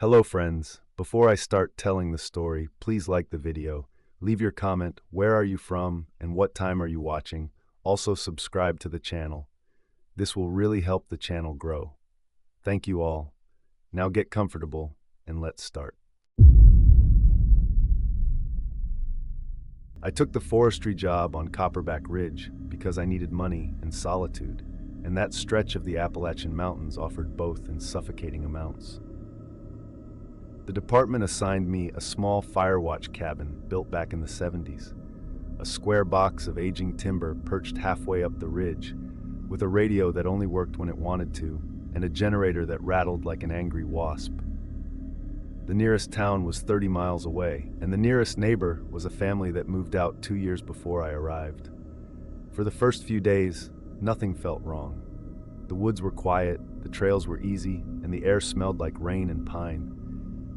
Hello friends, before I start telling the story, please like the video, leave your comment, where are you from and what time are you watching, also subscribe to the channel. This will really help the channel grow. Thank you all. Now get comfortable and let's start. I took the forestry job on Copperback Ridge because I needed money and solitude, and that stretch of the Appalachian Mountains offered both in suffocating amounts. The department assigned me a small firewatch cabin built back in the 70s, a square box of aging timber perched halfway up the ridge, with a radio that only worked when it wanted to, and a generator that rattled like an angry wasp. The nearest town was 30 miles away, and the nearest neighbor was a family that moved out 2 years before I arrived. For the first few days, nothing felt wrong. The woods were quiet, the trails were easy, and the air smelled like rain and pine.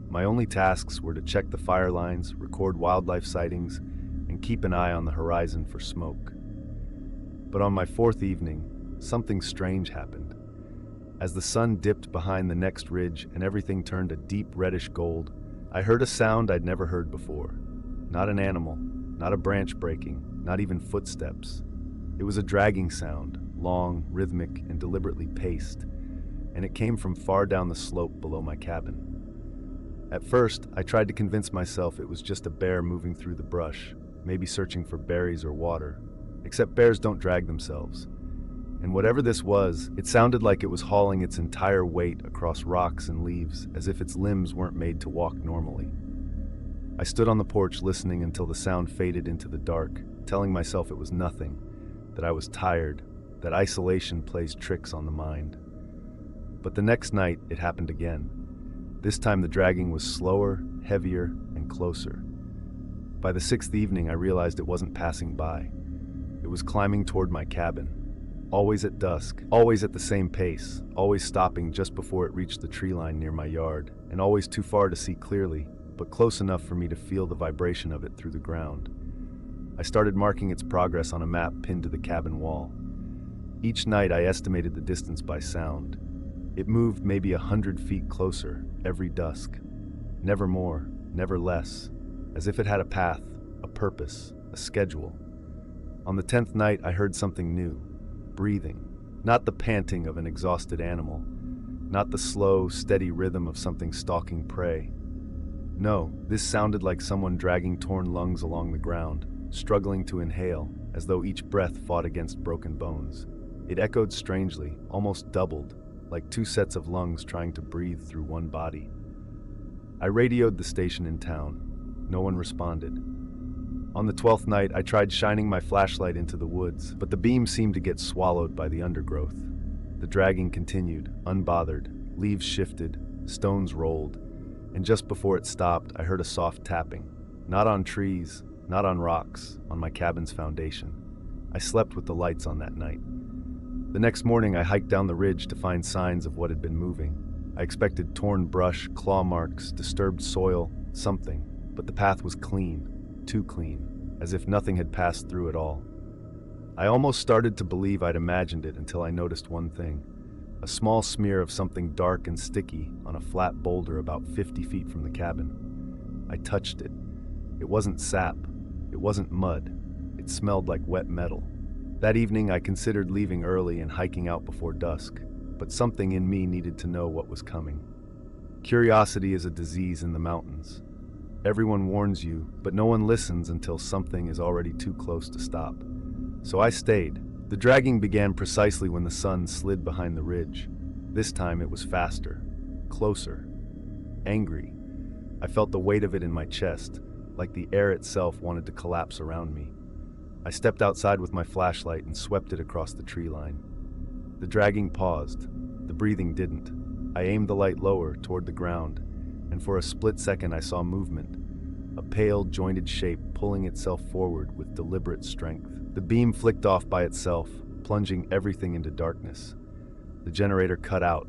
My only tasks were to check the fire lines, record wildlife sightings, and keep an eye on the horizon for smoke. But on my fourth evening, something strange happened. As the sun dipped behind the next ridge and everything turned a deep reddish gold, I heard a sound I'd never heard before. Not an animal, not a branch breaking, not even footsteps. It was a dragging sound, long, rhythmic, and deliberately paced, and it came from far down the slope below my cabin. At first, I tried to convince myself it was just a bear moving through the brush, maybe searching for berries or water. Except bears don't drag themselves. And whatever this was, it sounded like it was hauling its entire weight across rocks and leaves, as if its limbs weren't made to walk normally. I stood on the porch listening until the sound faded into the dark, telling myself it was nothing, that I was tired, that isolation plays tricks on the mind. But the next night, it happened again. This time the dragging was slower, heavier, and closer. By the sixth evening, I realized it wasn't passing by. It was climbing toward my cabin. Always at dusk, always at the same pace, always stopping just before it reached the tree line near my yard, and always too far to see clearly, but close enough for me to feel the vibration of it through the ground. I started marking its progress on a map pinned to the cabin wall. Each night I estimated the distance by sound. It moved maybe 100 feet closer every dusk. Never more, never less, as if it had a path, a purpose, a schedule. On the 10th night I heard something new. Breathing, not the panting of an exhausted animal, not the slow, steady rhythm of something stalking prey. No, this sounded like someone dragging torn lungs along the ground, struggling to inhale, as though each breath fought against broken bones. It echoed strangely, almost doubled, like two sets of lungs trying to breathe through one body. I radioed the station in town. No one responded. On the 12th night, I tried shining my flashlight into the woods, but the beam seemed to get swallowed by the undergrowth. The dragging continued, unbothered. Leaves shifted, stones rolled, and just before it stopped, I heard a soft tapping. Not on trees, not on rocks, on my cabin's foundation. I slept with the lights on that night. The next morning, I hiked down the ridge to find signs of what had been moving. I expected torn brush, claw marks, disturbed soil, something, but the path was clean, too clean, as if nothing had passed through it all. I almost started to believe I'd imagined it until I noticed one thing. A small smear of something dark and sticky on a flat boulder about 50 feet from the cabin. I touched it. It wasn't sap. It wasn't mud. It smelled like wet metal. That evening, I considered leaving early and hiking out before dusk, but something in me needed to know what was coming. Curiosity is a disease in the mountains. Everyone warns you, but no one listens until something is already too close to stop. So I stayed. The dragging began precisely when the sun slid behind the ridge. This time it was faster, closer, angry. I felt the weight of it in my chest, like the air itself wanted to collapse around me. I stepped outside with my flashlight and swept it across the tree line. The dragging paused. The breathing didn't. I aimed the light lower, toward the ground, and for a split second I saw movement. A pale, jointed shape pulling itself forward with deliberate strength. The beam flicked off by itself, plunging everything into darkness. The generator cut out.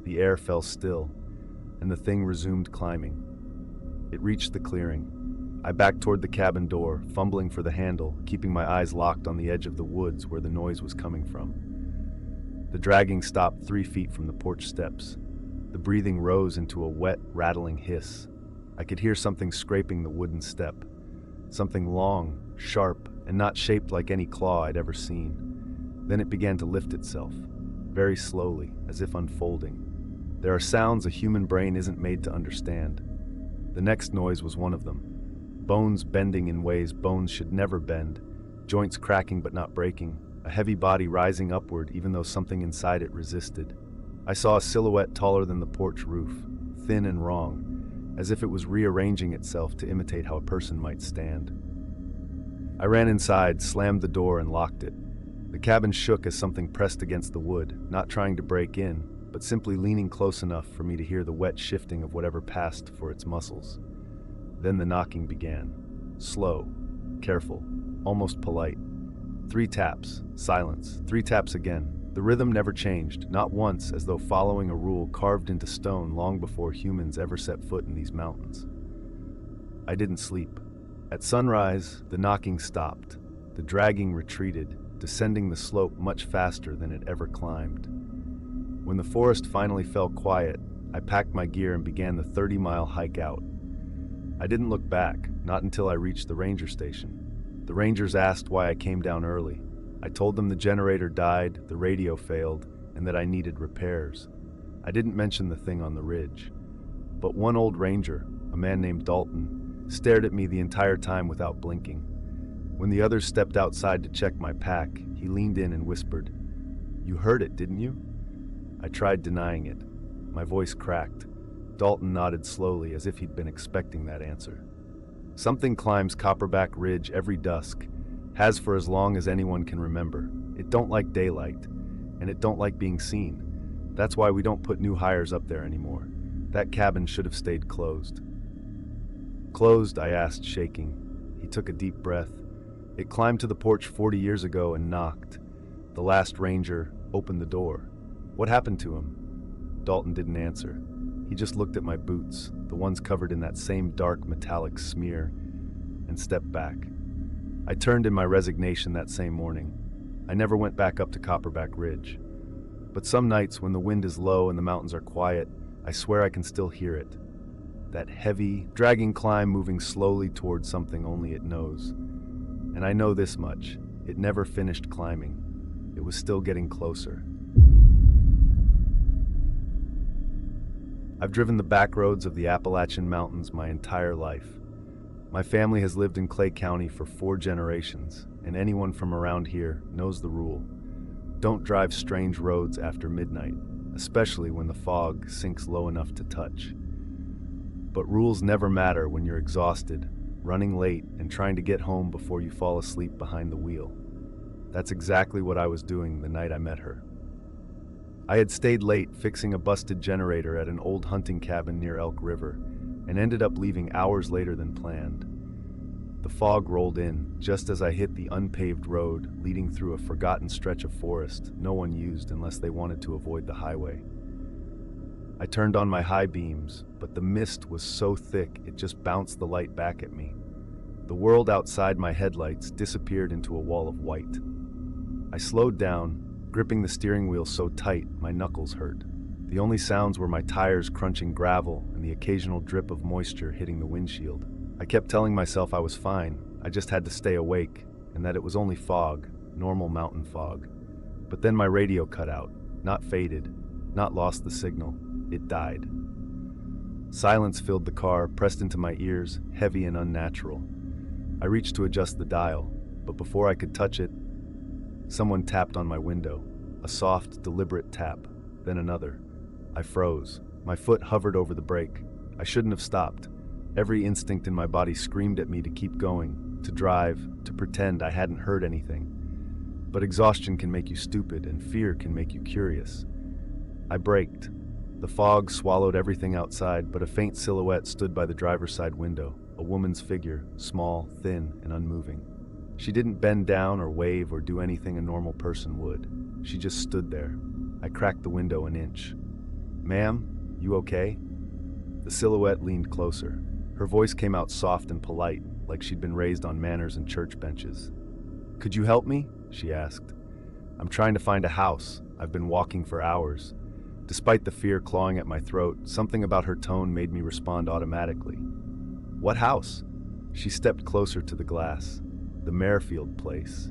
The air fell still, and the thing resumed climbing. It reached the clearing. I backed toward the cabin door, fumbling for the handle, keeping my eyes locked on the edge of the woods where the noise was coming from. The dragging stopped 3 feet from the porch steps. The breathing rose into a wet, rattling hiss. I could hear something scraping the wooden step. Something long, sharp, and not shaped like any claw I'd ever seen. Then it began to lift itself, very slowly, as if unfolding. There are sounds a human brain isn't made to understand. The next noise was one of them. Bones bending in ways bones should never bend, joints cracking but not breaking, a heavy body rising upward even though something inside it resisted. I saw a silhouette taller than the porch roof, thin and wrong, as if it was rearranging itself to imitate how a person might stand. I ran inside, slammed the door, and locked it. The cabin shook as something pressed against the wood, not trying to break in, but simply leaning close enough for me to hear the wet shifting of whatever passed for its muscles. Then the knocking began. Slow, careful, almost polite. 3 taps, silence, 3 taps again. The rhythm never changed, not once, as though following a rule carved into stone long before humans ever set foot in these mountains. I didn't sleep. At sunrise, the knocking stopped. The dragging retreated, descending the slope much faster than it ever climbed. When the forest finally fell quiet, I packed my gear and began the 30-mile hike out. I didn't look back, not until I reached the ranger station. The rangers asked why I came down early. I told them the generator died, the radio failed, and that I needed repairs. I didn't mention the thing on the ridge. But one old ranger, a man named Dalton, stared at me the entire time without blinking. When the others stepped outside to check my pack, he leaned in and whispered, "You heard it, didn't you?" I tried denying it. My voice cracked. Dalton nodded slowly, as if he'd been expecting that answer. Something climbs Copperback Ridge every dusk, has for as long as anyone can remember. It don't like daylight, and it don't like being seen. That's why we don't put new hires up there anymore. That cabin should have stayed closed. Closed, I asked, shaking. He took a deep breath. It climbed to the porch 40 years ago and knocked. The last ranger opened the door. What happened to him? Dalton didn't answer. He just looked at my boots, the ones covered in that same dark metallic smear, and stepped back. I turned in my resignation that same morning. I never went back up to Copperback Ridge. But some nights when the wind is low and the mountains are quiet, I swear I can still hear it. That heavy, dragging climb moving slowly towards something only it knows. And I know this much, it never finished climbing. It was still getting closer. I've driven the back roads of the Appalachian Mountains my entire life. My family has lived in Clay County for 4 generations, and anyone from around here knows the rule. Don't drive strange roads after midnight, especially when the fog sinks low enough to touch. But rules never matter when you're exhausted, running late, and trying to get home before you fall asleep behind the wheel. That's exactly what I was doing the night I met her. I had stayed late fixing a busted generator at an old hunting cabin near Elk River, and ended up leaving hours later than planned. The fog rolled in just as I hit the unpaved road leading through a forgotten stretch of forest no one used unless they wanted to avoid the highway. I turned on my high beams, but the mist was so thick it just bounced the light back at me. The world outside my headlights disappeared into a wall of white. I slowed down, gripping the steering wheel so tight my knuckles hurt. The only sounds were my tires crunching gravel and the occasional drip of moisture hitting the windshield. I kept telling myself I was fine, I just had to stay awake, and that it was only fog, normal mountain fog. But then my radio cut out, not faded, not lost the signal, it died. Silence filled the car, pressed into my ears, heavy and unnatural. I reached to adjust the dial, but before I could touch it, someone tapped on my window, a soft, deliberate tap, then another. I froze. My foot hovered over the brake. I shouldn't have stopped. Every instinct in my body screamed at me to keep going, to drive, to pretend I hadn't heard anything. But exhaustion can make you stupid, and fear can make you curious. I braked. The fog swallowed everything outside, but a faint silhouette stood by the driver's side window, a woman's figure, small, thin, and unmoving. She didn't bend down or wave or do anything a normal person would. She just stood there. I cracked the window an inch. "Ma'am, you okay?" The silhouette leaned closer. Her voice came out soft and polite, like she'd been raised on manners and church benches. "Could you help me?" she asked. "I'm trying to find a house. I've been walking for hours. Despite the fear clawing at my throat, something about her tone made me respond automatically. What house? She stepped closer to the glass. The Merrifield place.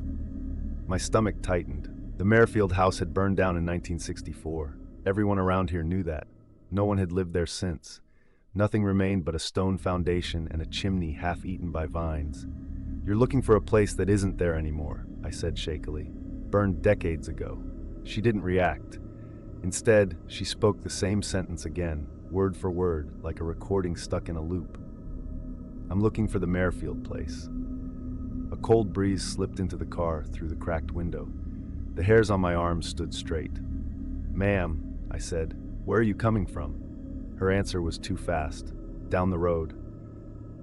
My stomach tightened. The Merrifield house had burned down in 1964. Everyone around here knew that. No one had lived there since. Nothing remained but a stone foundation and a chimney half-eaten by vines. You're looking for a place that isn't there anymore, I said shakily. Burned decades ago. She didn't react. Instead, she spoke the same sentence again, word for word, like a recording stuck in a loop. I'm looking for the Merrifield place. A cold breeze slipped into the car through the cracked window. The hairs on my arms stood straight. Ma'am, I said, where are you coming from? Her answer was too fast. Down the road.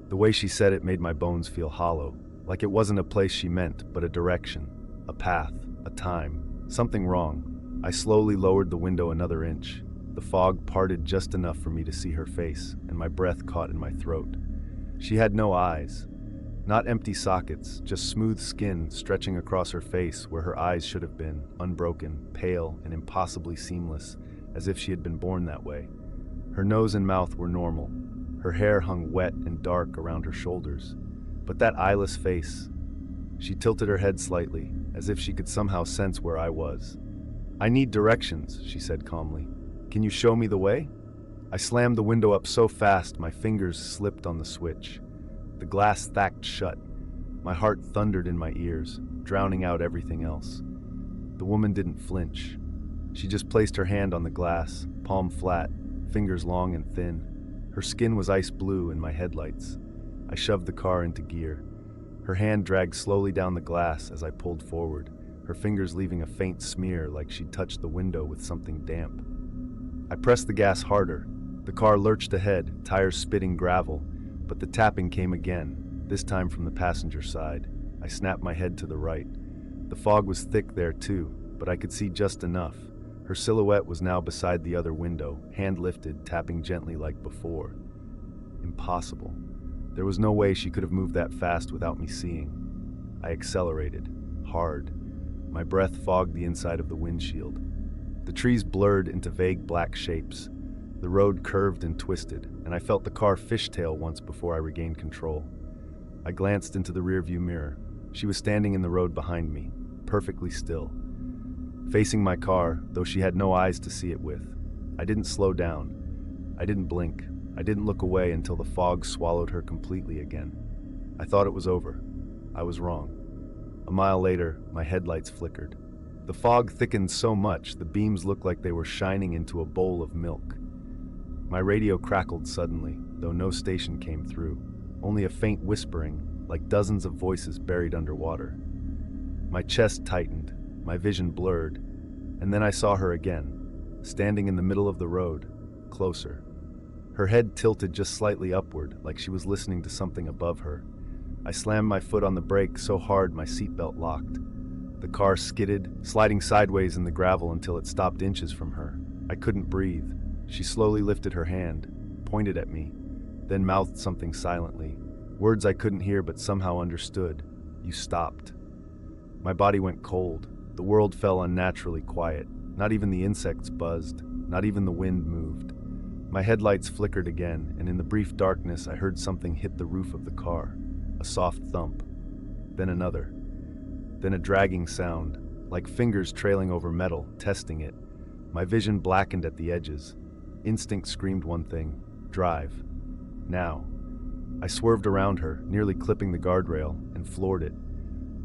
The way she said it made my bones feel hollow, like it wasn't a place she meant, but a direction, a path, a time. Something wrong. I slowly lowered the window another inch. The fog parted just enough for me to see her face, and my breath caught in my throat. She had no eyes. Not empty sockets, just smooth skin stretching across her face where her eyes should have been, unbroken, pale, and impossibly seamless, as if she had been born that way. Her nose and mouth were normal. Her hair hung wet and dark around her shoulders. But that eyeless face. She tilted her head slightly, as if she could somehow sense where I was. I need directions, she said calmly. Can you show me the way? I slammed the window up so fast my fingers slipped on the switch. The glass thacked shut. My heart thundered in my ears, drowning out everything else. The woman didn't flinch. She just placed her hand on the glass, palm flat, fingers long and thin. Her skin was ice blue in my headlights. I shoved the car into gear. Her hand dragged slowly down the glass as I pulled forward, her fingers leaving a faint smear like she'd touched the window with something damp. I pressed the gas harder. The car lurched ahead, tires spitting gravel, but the tapping came again, this time from the passenger side. I snapped my head to the right. The fog was thick there too, but I could see just enough. Her silhouette was now beside the other window, hand lifted, tapping gently like before. Impossible. There was no way she could have moved that fast without me seeing. I accelerated, hard. My breath fogged the inside of the windshield. The trees blurred into vague black shapes. The road curved and twisted, and I felt the car fishtail once before I regained control. I glanced into the rearview mirror. She was standing in the road behind me, perfectly still. Facing my car, though she had no eyes to see it with. I didn't slow down. I didn't blink. I didn't look away until the fog swallowed her completely again. I thought it was over. I was wrong. A mile later, my headlights flickered. The fog thickened so much the beams looked like they were shining into a bowl of milk. My radio crackled suddenly, though no station came through, only a faint whispering, like dozens of voices buried underwater. My chest tightened, my vision blurred, and then I saw her again, standing in the middle of the road, closer. Her head tilted just slightly upward, like she was listening to something above her. I slammed my foot on the brake so hard my seatbelt locked. The car skidded, sliding sideways in the gravel until it stopped inches from her. I couldn't breathe. She slowly lifted her hand, pointed at me, then mouthed something silently, words I couldn't hear but somehow understood. You stopped. My body went cold. The world fell unnaturally quiet. Not even the insects buzzed. Not even the wind moved. My headlights flickered again, and in the brief darkness I heard something hit the roof of the car. A soft thump. Then another. Then a dragging sound, like fingers trailing over metal, testing it. My vision blackened at the edges. Instinct screamed one thing: drive. Now. I swerved around her, nearly clipping the guardrail, and floored it.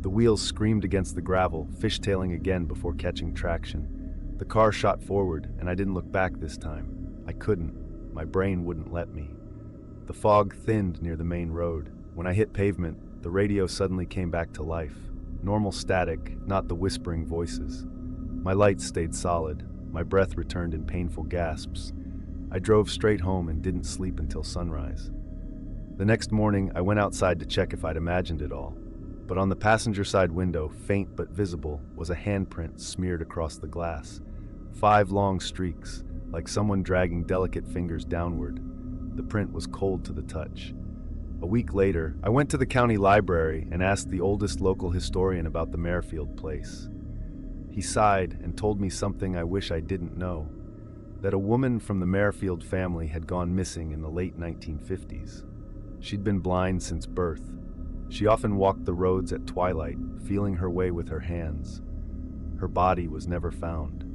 The wheels screamed against the gravel, fishtailing again before catching traction. The car shot forward, and I didn't look back this time. I couldn't. My brain wouldn't let me. The fog thinned near the main road. When I hit pavement, the radio suddenly came back to life. Normal static, not the whispering voices. My lights stayed solid. My breath returned in painful gasps. I drove straight home and didn't sleep until sunrise. The next morning, I went outside to check if I'd imagined it all. But on the passenger side window, faint but visible, was a handprint smeared across the glass. 5 long streaks, like someone dragging delicate fingers downward. The print was cold to the touch. A week later, I went to the county library and asked the oldest local historian about the Merrifield place. He sighed and told me something I wish I didn't know. that a woman from the Merrifield family had gone missing in the late 1950s. She'd been blind since birth. She often walked the roads at twilight, feeling her way with her hands. Her body was never found.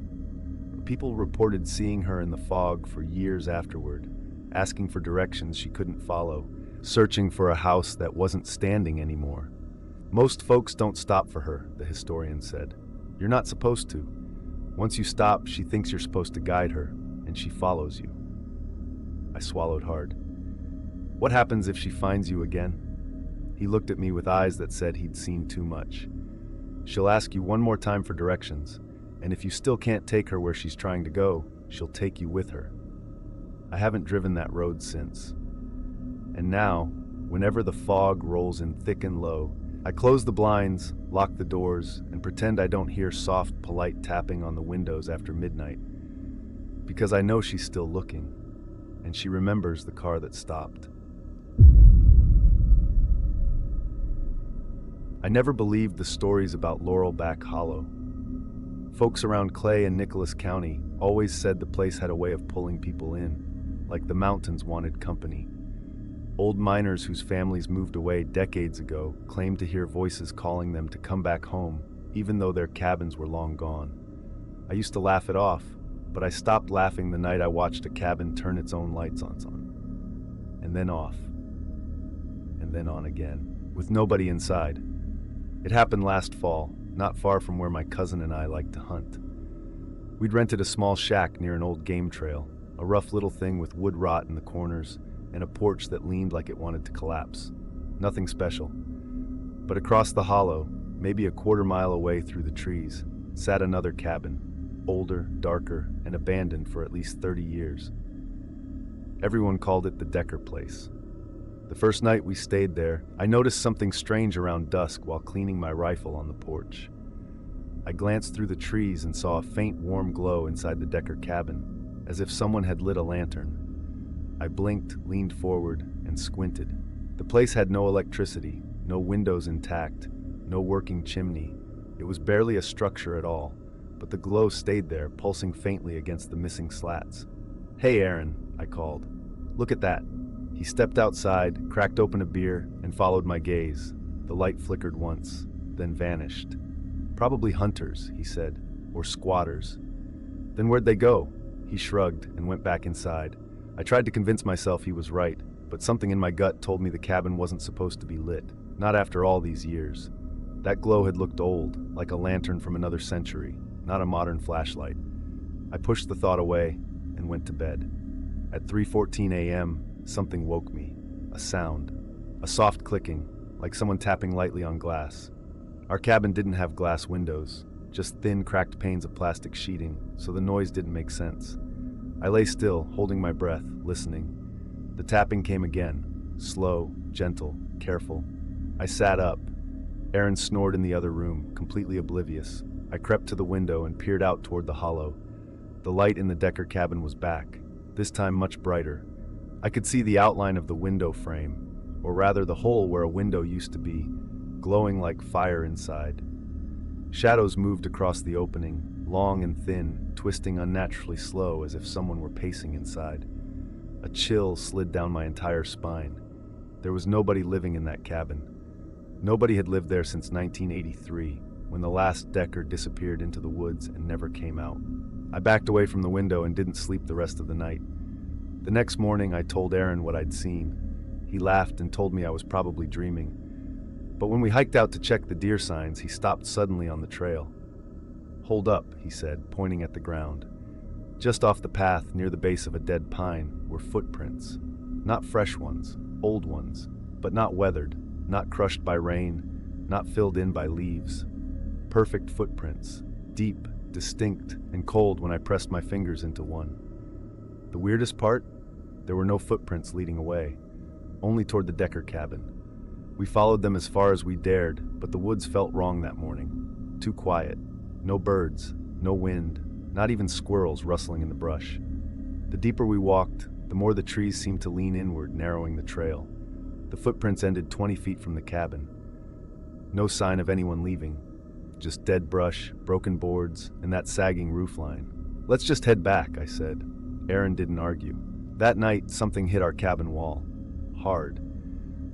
People reported seeing her in the fog for years afterward, asking for directions she couldn't follow, searching for a house that wasn't standing anymore. Most folks don't stop for her, the historian said. You're not supposed to. Once you stop, she thinks you're supposed to guide her, and she follows you. I swallowed hard. What happens if she finds you again? He looked at me with eyes that said he'd seen too much. She'll ask you one more time for directions, and if you still can't take her where she's trying to go, she'll take you with her. I haven't driven that road since. And now, whenever the fog rolls in thick and low, I close the blinds, lock the doors, and pretend I don't hear soft, polite tapping on the windows after midnight. Because I know she's still looking, and she remembers the car that stopped. I never believed the stories about Laurelback Hollow. Folks around Clay and Nicholas County always said the place had a way of pulling people in, like the mountains wanted company. Old miners whose families moved away decades ago claimed to hear voices calling them to come back home, even though their cabins were long gone. I used to laugh it off, but I stopped laughing the night I watched a cabin turn its own lights on, and then off, and then on again, with nobody inside. It happened last fall, not far from where my cousin and I liked to hunt. We'd rented a small shack near an old game trail, a rough little thing with wood rot in the corners and a porch that leaned like it wanted to collapse. Nothing special. But across the hollow, maybe a quarter-mile away through the trees, sat another cabin, older, darker, and abandoned for at least 30 years. Everyone called it the Decker place. The first night we stayed there, I noticed something strange around dusk while cleaning my rifle on the porch. I glanced through the trees and saw a faint, warm glow inside the Decker cabin, as if someone had lit a lantern. I blinked, leaned forward, and squinted. The place had no electricity, no windows intact, no working chimney. It was barely a structure at all, but the glow stayed there, pulsing faintly against the missing slats. "Hey, Aaron," I called. "Look at that." He stepped outside, cracked open a beer, and followed my gaze. The light flickered once, then vanished. "Probably hunters," he said, "or squatters." "Then where'd they go?" He shrugged and went back inside. I tried to convince myself he was right, but something in my gut told me the cabin wasn't supposed to be lit, not after all these years. That glow had looked old, like a lantern from another century, not a modern flashlight. I pushed the thought away and went to bed. At 3:14 a.m., something woke me. A sound. A soft clicking, like someone tapping lightly on glass. Our cabin didn't have glass windows, just thin, cracked panes of plastic sheeting, so the noise didn't make sense. I lay still, holding my breath, listening. The tapping came again, slow, gentle, careful. I sat up. Aaron snored in the other room, completely oblivious. I crept to the window and peered out toward the hollow. The light in the Decker cabin was back, this time much brighter. I could see the outline of the window frame, or rather the hole where a window used to be, glowing like fire inside. Shadows moved across the opening, long and thin, twisting unnaturally slow as if someone were pacing inside. A chill slid down my entire spine. There was nobody living in that cabin. Nobody had lived there since 1983, when the last Decker disappeared into the woods and never came out. I backed away from the window and didn't sleep the rest of the night. The next morning, I told Aaron what I'd seen. He laughed and told me I was probably dreaming. But when we hiked out to check the deer signs, he stopped suddenly on the trail. "Hold up," he said, pointing at the ground. Just off the path, near the base of a dead pine, were footprints. Not fresh ones, old ones, but not weathered, not crushed by rain, not filled in by leaves. Perfect footprints, deep, distinct, and cold when I pressed my fingers into one. The weirdest part? There were no footprints leading away, only toward the Decker cabin. We followed them as far as we dared, but the woods felt wrong that morning. Too quiet. No birds, no wind, not even squirrels rustling in the brush. The deeper we walked, the more the trees seemed to lean inward, narrowing the trail. The footprints ended 20 feet from the cabin. No sign of anyone leaving. Just dead brush, broken boards, and that sagging roofline. "Let's just head back," I said. Aaron didn't argue. That night, something hit our cabin wall. Hard.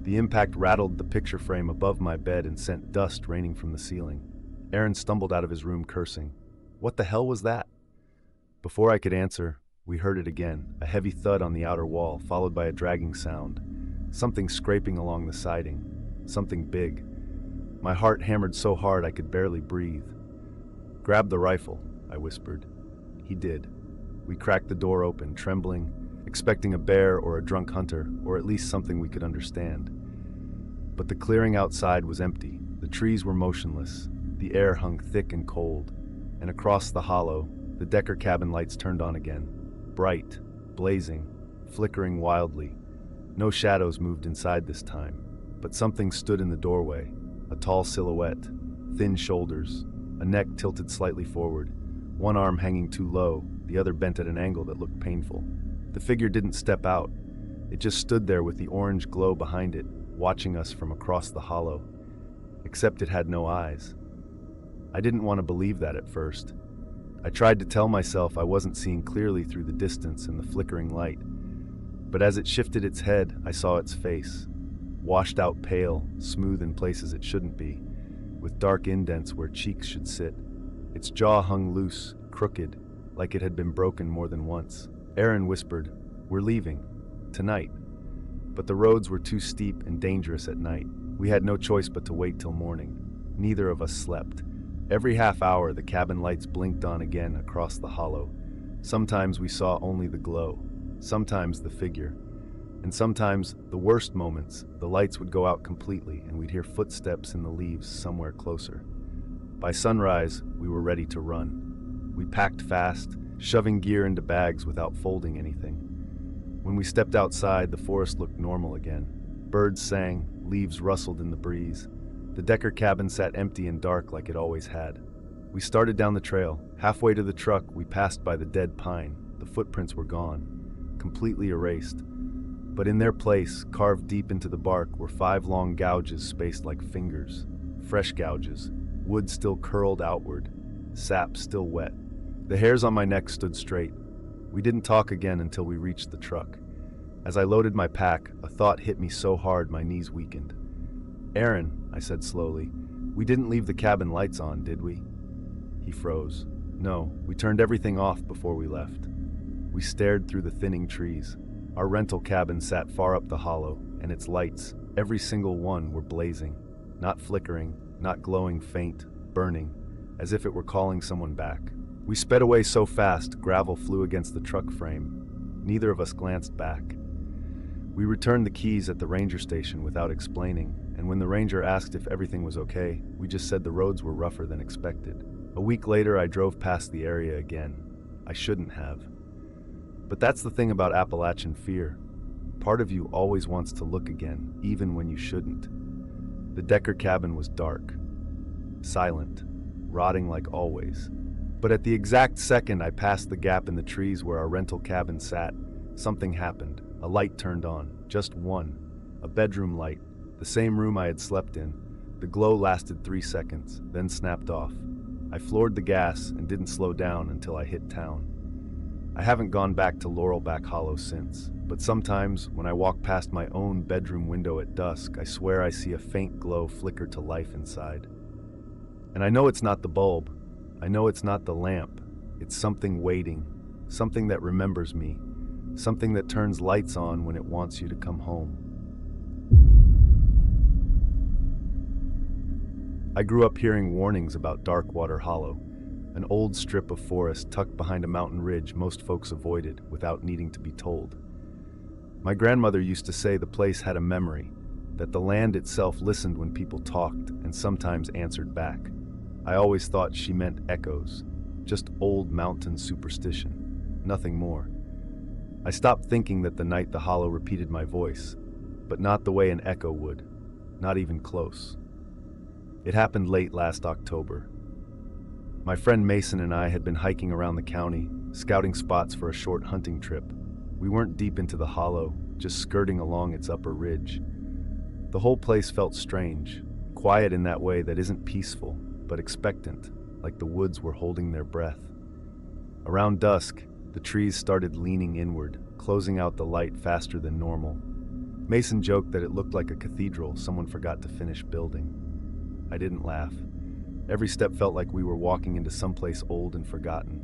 The impact rattled the picture frame above my bed and sent dust raining from the ceiling. Aaron stumbled out of his room cursing. What the hell was that? Before I could answer, we heard it again, a heavy thud on the outer wall, followed by a dragging sound. Something scraping along the siding. Something big. My heart hammered so hard I could barely breathe. "Grab the rifle," I whispered. He did. We cracked the door open, trembling, expecting a bear or a drunk hunter, or at least something we could understand. But the clearing outside was empty. The trees were motionless. The air hung thick and cold. And across the hollow, the Decker cabin lights turned on again. Bright, blazing, flickering wildly. No shadows moved inside this time, but something stood in the doorway. A tall silhouette, thin shoulders, a neck tilted slightly forward, one arm hanging too low, the other bent at an angle that looked painful. The figure didn't step out. It just stood there with the orange glow behind it, watching us from across the hollow. Except it had no eyes. I didn't want to believe that at first. I tried to tell myself I wasn't seeing clearly through the distance and the flickering light. But as it shifted its head, I saw its face. Washed out pale, smooth in places it shouldn't be, with dark indents where cheeks should sit. Its jaw hung loose, crooked, like it had been broken more than once. Aaron whispered, "We're leaving. Tonight." But the roads were too steep and dangerous at night. We had no choice but to wait till morning. Neither of us slept. Every half hour, the cabin lights blinked on again across the hollow. Sometimes we saw only the glow, sometimes the figure, and sometimes, the worst moments, the lights would go out completely and we'd hear footsteps in the leaves somewhere closer. By sunrise, we were ready to run. We packed fast, shoving gear into bags without folding anything. When we stepped outside, the forest looked normal again. Birds sang, leaves rustled in the breeze. The Decker cabin sat empty and dark like it always had. We started down the trail. Halfway to the truck, we passed by the dead pine. The footprints were gone, completely erased. But in their place, carved deep into the bark, were 5 long gouges spaced like fingers. Fresh gouges, wood still curled outward, sap still wet. The hairs on my neck stood straight. We didn't talk again until we reached the truck. As I loaded my pack, a thought hit me so hard my knees weakened. "Aaron," I said slowly, "we didn't leave the cabin lights on, did we?" He froze. "No, we turned everything off before we left." We stared through the thinning trees. Our rental cabin sat far up the hollow, and its lights, every single one, were blazing. Not flickering, not glowing faint, burning, as if it were calling someone back. We sped away so fast, gravel flew against the truck frame. Neither of us glanced back. We returned the keys at the ranger station without explaining, and when the ranger asked if everything was okay, we just said the roads were rougher than expected. A week later, I drove past the area again. I shouldn't have. But that's the thing about Appalachian fear. Part of you always wants to look again, even when you shouldn't. The Decker cabin was dark, silent, rotting like always. But at the exact second I passed the gap in the trees where our rental cabin sat, something happened. A light turned on, just one. A bedroom light, the same room I had slept in. The glow lasted 3 seconds, then snapped off. I floored the gas and didn't slow down until I hit town. I haven't gone back to Laurelback Hollow since, but sometimes when I walk past my own bedroom window at dusk, I swear I see a faint glow flicker to life inside. And I know it's not the bulb. I know it's not the lamp. It's something waiting, something that remembers me, something that turns lights on when it wants you to come home. I grew up hearing warnings about Darkwater Hollow, an old strip of forest tucked behind a mountain ridge most folks avoided without needing to be told. My grandmother used to say the place had a memory, that the land itself listened when people talked and sometimes answered back. I always thought she meant echoes, just old mountain superstition, nothing more. I stopped thinking that the night the hollow repeated my voice, but not the way an echo would, not even close. It happened late last October. My friend Mason and I had been hiking around the county, scouting spots for a short hunting trip. We weren't deep into the hollow, just skirting along its upper ridge. The whole place felt strange, quiet in that way that isn't peaceful, but expectant, like the woods were holding their breath. Around dusk, The trees started leaning inward, closing out the light faster than normal. Mason joked that it looked like a cathedral someone forgot to finish building. I didn't laugh. Every step felt like we were walking into someplace old and forgotten.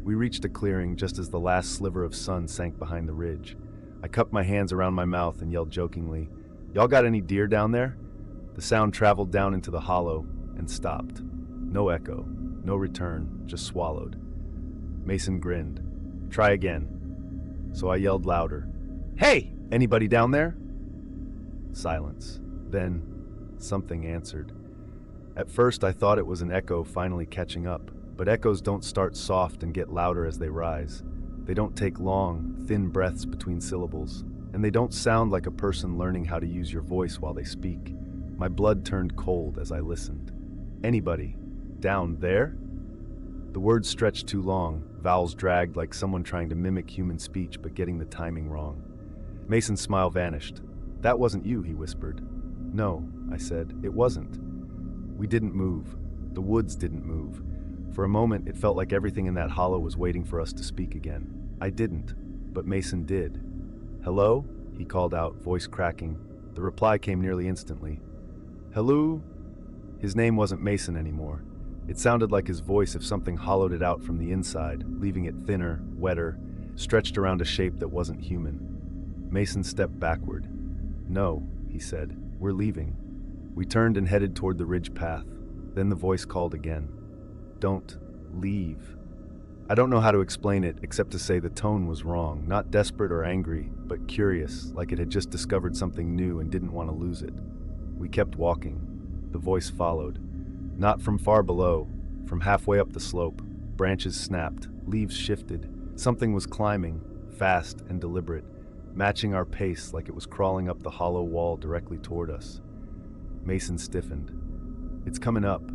We reached a clearing just as the last sliver of sun sank behind the ridge. I cupped my hands around my mouth and yelled jokingly, "Y'all got any deer down there?" The sound traveled down into the hollow and stopped. No echo, no return, just swallowed. Mason grinned. "Try again." So I yelled louder, "Hey, anybody down there?" Silence. Then something answered. At first I thought it was an echo finally catching up, but echoes don't start soft and get louder as they rise. They don't take long, thin breaths between syllables, and they don't sound like a person learning how to use your voice while they speak. My blood turned cold as I listened. "Anybody? Down there?" The words stretched too long, vowels dragged like someone trying to mimic human speech but getting the timing wrong. Mason's smile vanished. "That wasn't you," he whispered. "No," I said, "it wasn't." We didn't move. The woods didn't move. For a moment, it felt like everything in that hollow was waiting for us to speak again. I didn't, but Mason did. "Hello?" he called out, voice cracking. The reply came nearly instantly. "Hello?" His name wasn't Mason anymore. It sounded like his voice if something hollowed it out from the inside, leaving it thinner, wetter, stretched around a shape that wasn't human. Mason stepped backward. "No," he said, "we're leaving." We turned and headed toward the ridge path. Then the voice called again. "Don't leave." I don't know how to explain it except to say the tone was wrong, not desperate or angry, but curious, like it had just discovered something new and didn't want to lose it. We kept walking. The voice followed. Not from far below, from halfway up the slope. Branches snapped, leaves shifted. Something was climbing, fast and deliberate, matching our pace like it was crawling up the hollow wall directly toward us. Mason stiffened. "It's coming up."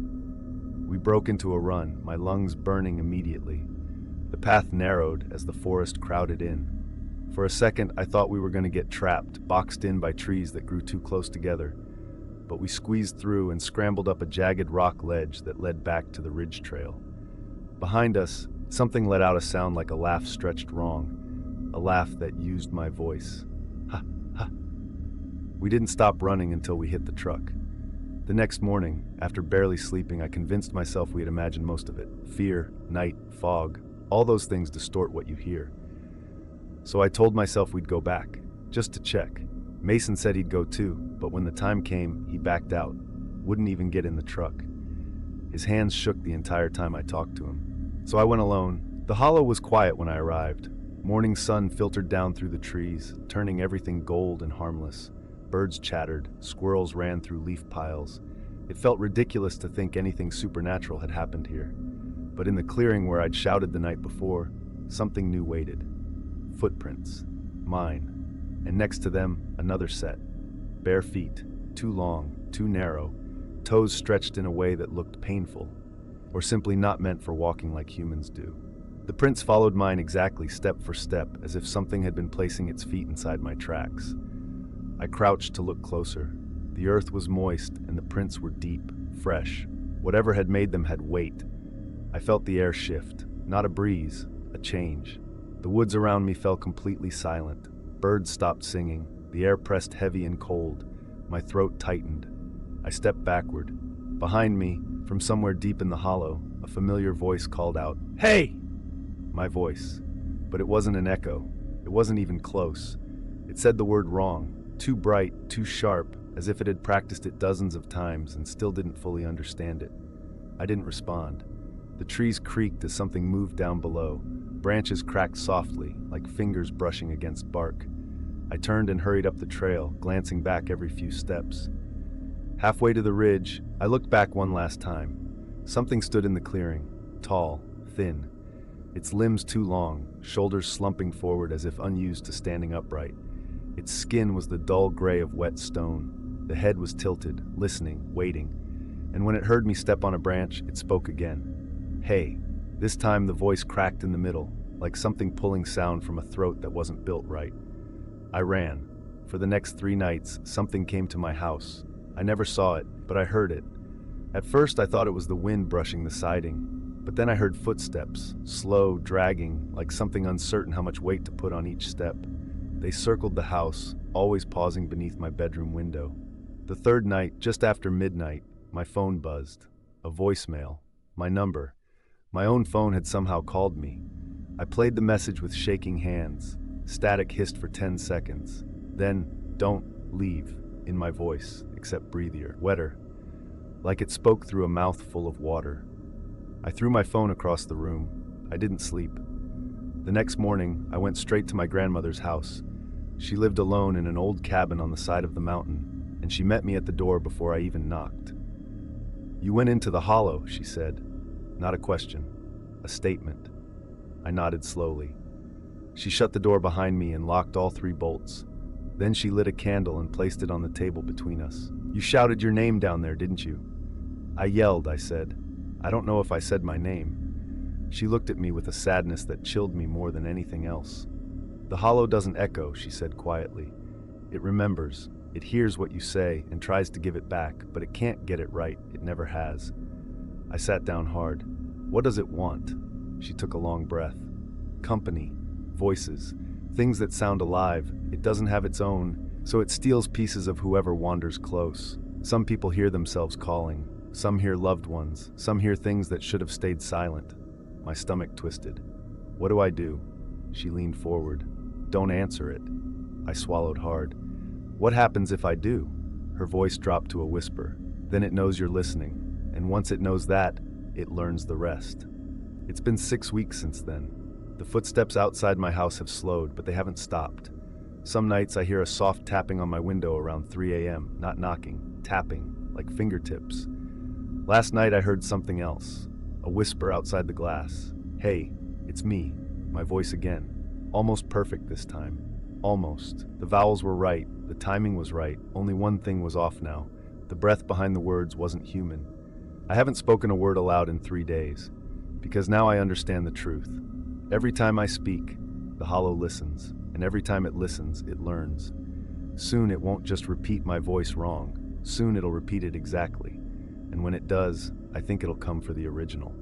We broke into a run, my lungs burning immediately. The path narrowed as the forest crowded in. For a second, I thought we were going to get trapped, boxed in by trees that grew too close together. But we squeezed through and scrambled up a jagged rock ledge that led back to the ridge trail. Behind us, something let out a sound like a laugh stretched wrong, a laugh that used my voice. Ha, ha. We didn't stop running until we hit the truck. The next morning, after barely sleeping, I convinced myself we had imagined most of it. Fear, night, fog, all those things distort what you hear. So I told myself we'd go back, just to check. Mason said he'd go too, but when the time came, he backed out, wouldn't even get in the truck. His hands shook the entire time I talked to him. So I went alone. The hollow was quiet when I arrived. Morning sun filtered down through the trees, turning everything gold and harmless. Birds chattered, squirrels ran through leaf piles. It felt ridiculous to think anything supernatural had happened here. But in the clearing where I'd shouted the night before, something new waited. Footprints. Mine. And next to them, another set. Bare feet, too long, too narrow, toes stretched in a way that looked painful, or simply not meant for walking like humans do. The prints followed mine exactly step for step, as if something had been placing its feet inside my tracks. I crouched to look closer. The earth was moist, and the prints were deep, fresh. Whatever had made them had weight. I felt the air shift, not a breeze, a change. The woods around me fell completely silent. Birds stopped singing. The air pressed heavy and cold. My throat tightened. I stepped backward. Behind me, from somewhere deep in the hollow, a familiar voice called out, "Hey!" My voice. But it wasn't an echo. It wasn't even close. It said the word wrong. Too bright, too sharp, as if it had practiced it dozens of times and still didn't fully understand it. I didn't respond. The trees creaked as something moved down below. Branches cracked softly, like fingers brushing against bark. I turned and hurried up the trail, glancing back every few steps. Halfway to the ridge, I looked back one last time. Something stood in the clearing, tall, thin. Its limbs too long, shoulders slumping forward as if unused to standing upright. Its skin was the dull gray of wet stone. The head was tilted, listening, waiting. And when it heard me step on a branch, it spoke again. "Hey." This time the voice cracked in the middle, like something pulling sound from a throat that wasn't built right. I ran. For the next 3 nights, something came to my house. I never saw it, but I heard it. At first I thought it was the wind brushing the siding. But then I heard footsteps, slow, dragging, like something uncertain how much weight to put on each step. They circled the house, always pausing beneath my bedroom window. The third night, just after midnight, my phone buzzed. A voicemail. My number. My own phone had somehow called me. I played the message with shaking hands. Static hissed for 10 seconds. Then, "Don't leave," in my voice, except breathier, wetter, like it spoke through a mouth full of water. I threw my phone across the room. I didn't sleep. The next morning, I went straight to my grandmother's house. She lived alone in an old cabin on the side of the mountain, and she met me at the door before I even knocked. "You went into the hollow," she said. Not a question, a statement. I nodded slowly. She shut the door behind me and locked all 3 bolts. Then she lit a candle and placed it on the table between us. "You shouted your name down there, didn't you?" "I yelled," I said. "I don't know if I said my name." She looked at me with a sadness that chilled me more than anything else. "The hollow doesn't echo," she said quietly. "It remembers. It hears what you say and tries to give it back, but it can't get it right. It never has." I sat down hard. "What does it want?" She took a long breath. "Company, voices, things that sound alive. It doesn't have its own, so it steals pieces of whoever wanders close. Some people hear themselves calling. Some hear loved ones. Some hear things that should have stayed silent." My stomach twisted. "What do I do?" She leaned forward. "Don't answer it." I swallowed hard. "What happens if I do?" Her voice dropped to a whisper. "Then it knows you're listening, and once it knows that, it learns the rest." It's been 6 weeks since then. The footsteps outside my house have slowed, but they haven't stopped. Some nights I hear a soft tapping on my window around 3 a.m., not knocking, tapping, like fingertips. Last night I heard something else, a whisper outside the glass. "Hey, it's me," my voice again. Almost perfect this time. Almost. The vowels were right, the timing was right, only one thing was off now. The breath behind the words wasn't human. I haven't spoken a word aloud in 3 days, because now I understand the truth. Every time I speak, the hollow listens, and every time it listens, it learns. Soon it won't just repeat my voice wrong. Soon it'll repeat it exactly. And when it does, I think it'll come for the original.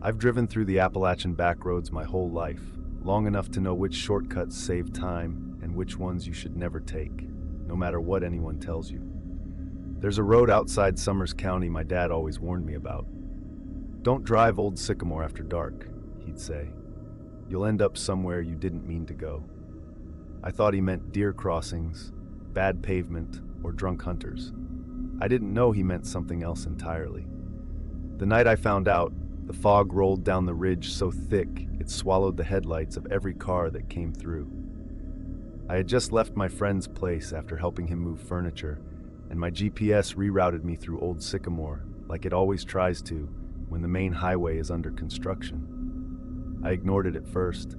I've driven through the Appalachian backroads my whole life, long enough to know which shortcuts save time and which ones you should never take, no matter what anyone tells you. There's a road outside Summers County my dad always warned me about. "Don't drive Old Sycamore after dark," he'd say. "You'll end up somewhere you didn't mean to go." I thought he meant deer crossings, bad pavement, or drunk hunters. I didn't know he meant something else entirely. The night I found out, the fog rolled down the ridge so thick it swallowed the headlights of every car that came through. I had just left my friend's place after helping him move furniture, and my GPS rerouted me through Old Sycamore, like it always tries to when the main highway is under construction. I ignored it at first.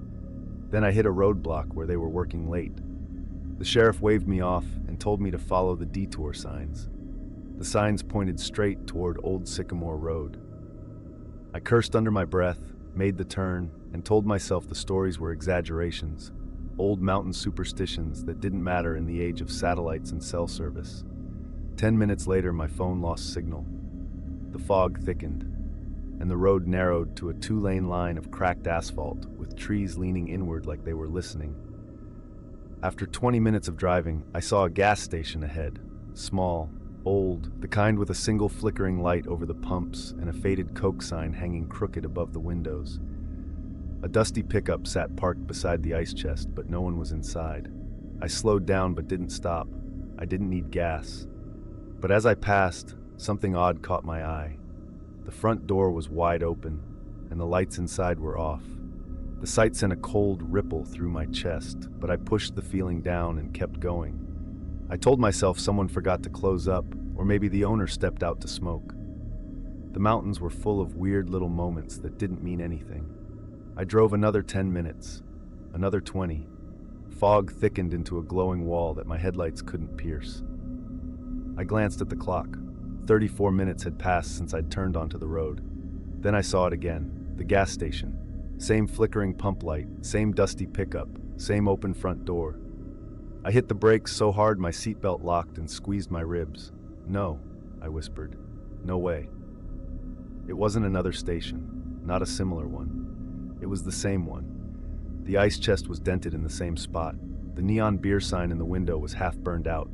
Then I hit a roadblock where they were working late. The sheriff waved me off and told me to follow the detour signs. The signs pointed straight toward Old Sycamore Road. I cursed under my breath, made the turn, and told myself the stories were exaggerations, old mountain superstitions that didn't matter in the age of satellites and cell service. 10 minutes later, my phone lost signal. The fog thickened, and the road narrowed to a 2-lane line of cracked asphalt, with trees leaning inward like they were listening. After 20 minutes of driving, I saw a gas station ahead, small, old, the kind with a single flickering light over the pumps and a faded Coke sign hanging crooked above the windows. A dusty pickup sat parked beside the ice chest, but no one was inside. I slowed down but didn't stop. I didn't need gas. But as I passed, something odd caught my eye. The front door was wide open, and the lights inside were off. The sight sent a cold ripple through my chest, but I pushed the feeling down and kept going. I told myself someone forgot to close up, or maybe the owner stepped out to smoke. The mountains were full of weird little moments that didn't mean anything. I drove another 10 minutes, another 20. Fog thickened into a glowing wall that my headlights couldn't pierce. I glanced at the clock. 34 minutes had passed since I'd turned onto the road. Then I saw it again, the gas station. Same flickering pump light, same dusty pickup, same open front door. I hit the brakes so hard my seatbelt locked and squeezed my ribs. No, I whispered. No way. It wasn't another station, not a similar one. It was the same one. The ice chest was dented in the same spot. The neon beer sign in the window was half burned out.